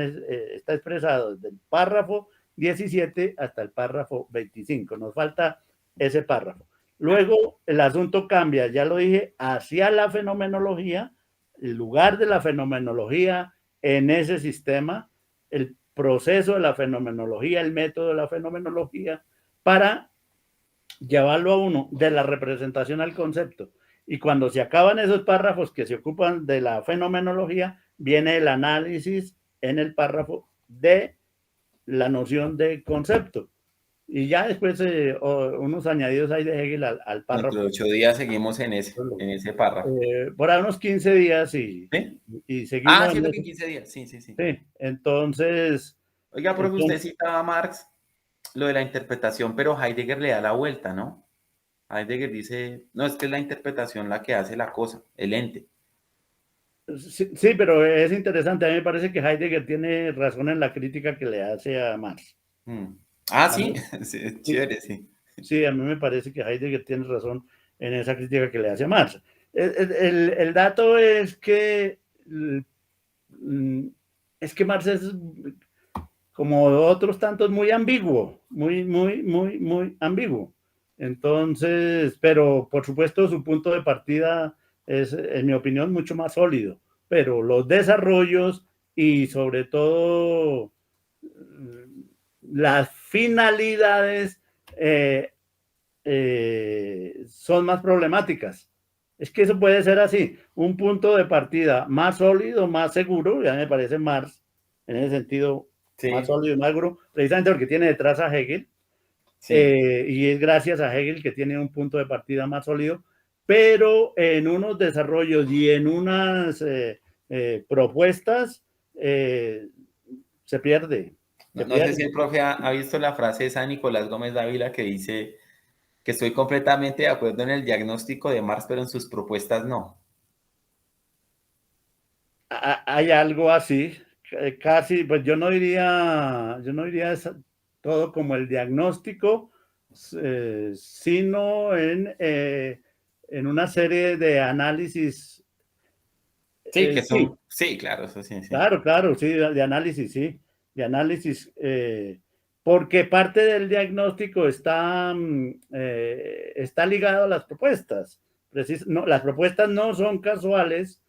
expresado desde el párrafo 17 hasta el párrafo 25. Nos falta ese párrafo. Luego el asunto cambia, ya lo dije, hacia la fenomenología, el lugar de la fenomenología en ese sistema, el proceso de la fenomenología, el método de la fenomenología, para llevarlo a uno de la representación al concepto. Y cuando se acaban esos párrafos que se ocupan de la fenomenología, viene el análisis en el párrafo de la noción de concepto. Y ya después unos añadidos hay de Hegel al Dentro de párrafo. 8 días seguimos en ese párrafo. Por ahí unos 15 días ¿Sí? y Ah, seguimos en siento que eso. en 15 días. Sí, sí, sí. Sí, entonces, Oiga, profe, usted entonces citaba a Marx. lo de la interpretación, pero Heidegger le da la vuelta, ¿no? Heidegger dice, no, es que es la interpretación la que hace la cosa, el ente. Sí, sí, pero es interesante. A mí me parece que Heidegger tiene razón en la crítica que le hace a Marx. Ah, A sí, mí, sí, es sí, chévere, sí. sí, a mí me parece que Heidegger tiene razón en esa crítica que le hace a Marx. El dato es que Marx es como otros tantos muy ambiguo, muy ambiguo. Entonces, pero por supuesto su punto de partida es, en mi opinión, mucho más sólido, pero los desarrollos y sobre todo las finalidades son más problemáticas. Es que eso puede ser así, un punto de partida más sólido, más seguro, ya me parece Marx, en ese sentido, más Sí, sólido y más seguro, precisamente porque tiene detrás a Hegel, sí. y es gracias a Hegel que tiene un punto de partida más sólido, pero en unos desarrollos y en unas propuestas se pierde, No, se no sé pierde. si el profe ha visto la frase esa de Nicolás Gómez Dávila que dice que estoy completamente de acuerdo en el diagnóstico de Marx, pero en sus propuestas no. Hay algo así, casi, pues yo no diría todo como el diagnóstico, sino en una serie de análisis. Sí, que Sí, son, sí, claro, eso sí, sí. claro, claro, sí, sí, de análisis, porque parte del diagnóstico está ligado a las propuestas. No, las propuestas no son casuales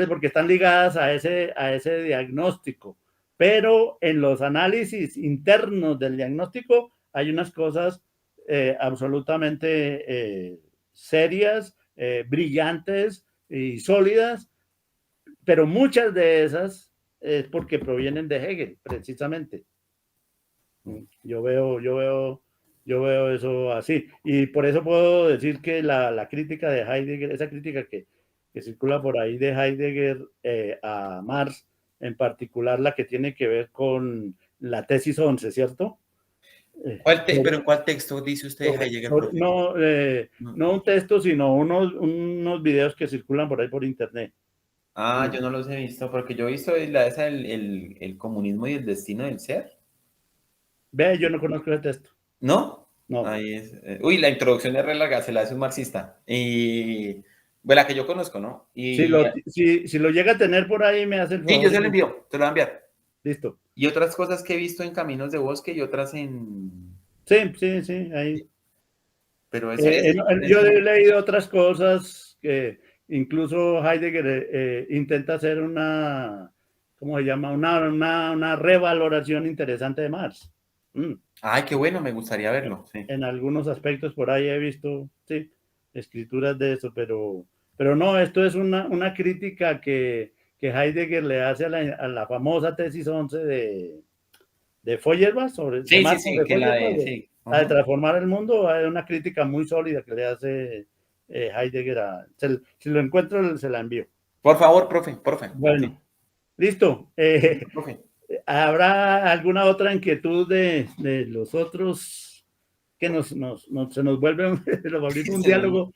porque están ligadas a ese diagnóstico, pero en los análisis internos del diagnóstico hay unas cosas absolutamente serias, brillantes y sólidas, pero muchas de esas es porque provienen de Hegel, precisamente. Yo veo eso así. Y por eso puedo decir que la crítica de Heidegger, esa crítica que circula por ahí de Heidegger a Marx, en particular la que tiene que ver con la tesis 11, ¿cierto? ¿Pero en cuál texto dice usted Heidegger, profe? No, No. no un texto, sino unos videos que circulan por ahí por internet. Ah, yo no los he visto, porque yo he visto esa, el comunismo y el destino del ser. Ve, yo no conozco ese texto. ¿No? No. Ahí es. Uy, la introducción es re larga, se la hace un marxista. Y. Bueno, la que yo conozco, ¿no? Y. Si lo llega a tener por ahí, me hace el Sí, yo favor. se lo envío, te lo voy a enviar. Listo. Y otras cosas que he visto en Caminos de Bosque y otras en. Sí, sí, sí, ahí. Pero ese Yo no. he leído otras cosas que incluso Heidegger intenta hacer ¿cómo se llama? Una revaloración interesante de Marx. Mm. Ay, qué bueno, me gustaría verlo. Sí. En algunos aspectos por ahí he visto, sí, escrituras de eso, pero no, esto es una crítica que Heidegger le hace a la famosa tesis 11 de Feuerbach, de Sí, sí, Marx sí, sobre que la Feuerbach, de. Sí. la de Ujú. transformar el mundo, hay una crítica muy sólida que le hace Heidegger. Si lo encuentro, se la envío. Por favor, profe. Sí, Bueno, listo. listo, profe. ¿Habrá alguna otra inquietud de los otros que se nos vuelve nos volvimos un Se nos- diálogo,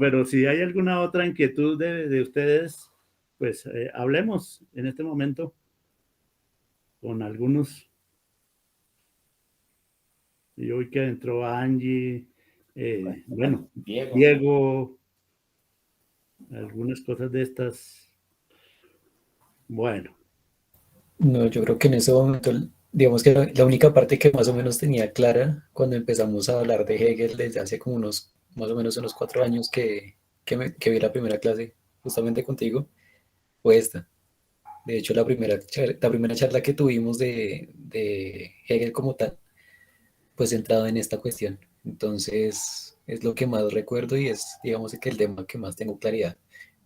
pero si hay alguna otra inquietud de ustedes, pues hablemos en este momento con algunos. Y hoy que entró Angie, bueno, Diego. Diego, algunas cosas de estas. Bueno, No, yo creo que en ese momento, digamos que la única parte que más o menos tenía clara cuando empezamos a hablar de Hegel desde hace como más o menos unos 4 años que vi la primera clase justamente contigo, fue esta. De hecho, la primera charla que tuvimos de Hegel como tal, pues centrado en esta cuestión. Entonces, es lo que más recuerdo y es, digamos, que el tema que más tengo claridad.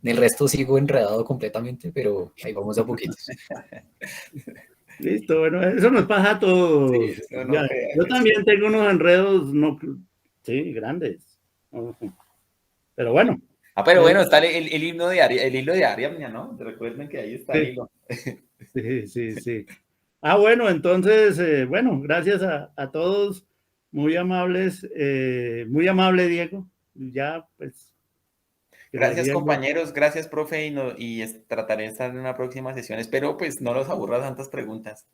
En el resto sigo enredado completamente, pero ahí vamos a poquitos. listo, bueno, eso nos pasa a Sí, todos. eso no Ya, crea yo que sí. también tengo unos enredos, no, sí, grandes. Ujú. Pero bueno, Ah, pero eh, bueno, está el himno el hilo de Ariadna, ¿no? Recuerden que ahí está el sí, hilo. sí, sí, sí. Bueno, entonces, bueno, gracias a todos, muy amables, muy amable Diego, ya pues Gracias creería yo, compañeros, gracias profe trataré de estar en una próxima sesión. Espero pues no los aburra tantas preguntas.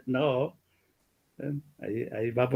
no, ahí va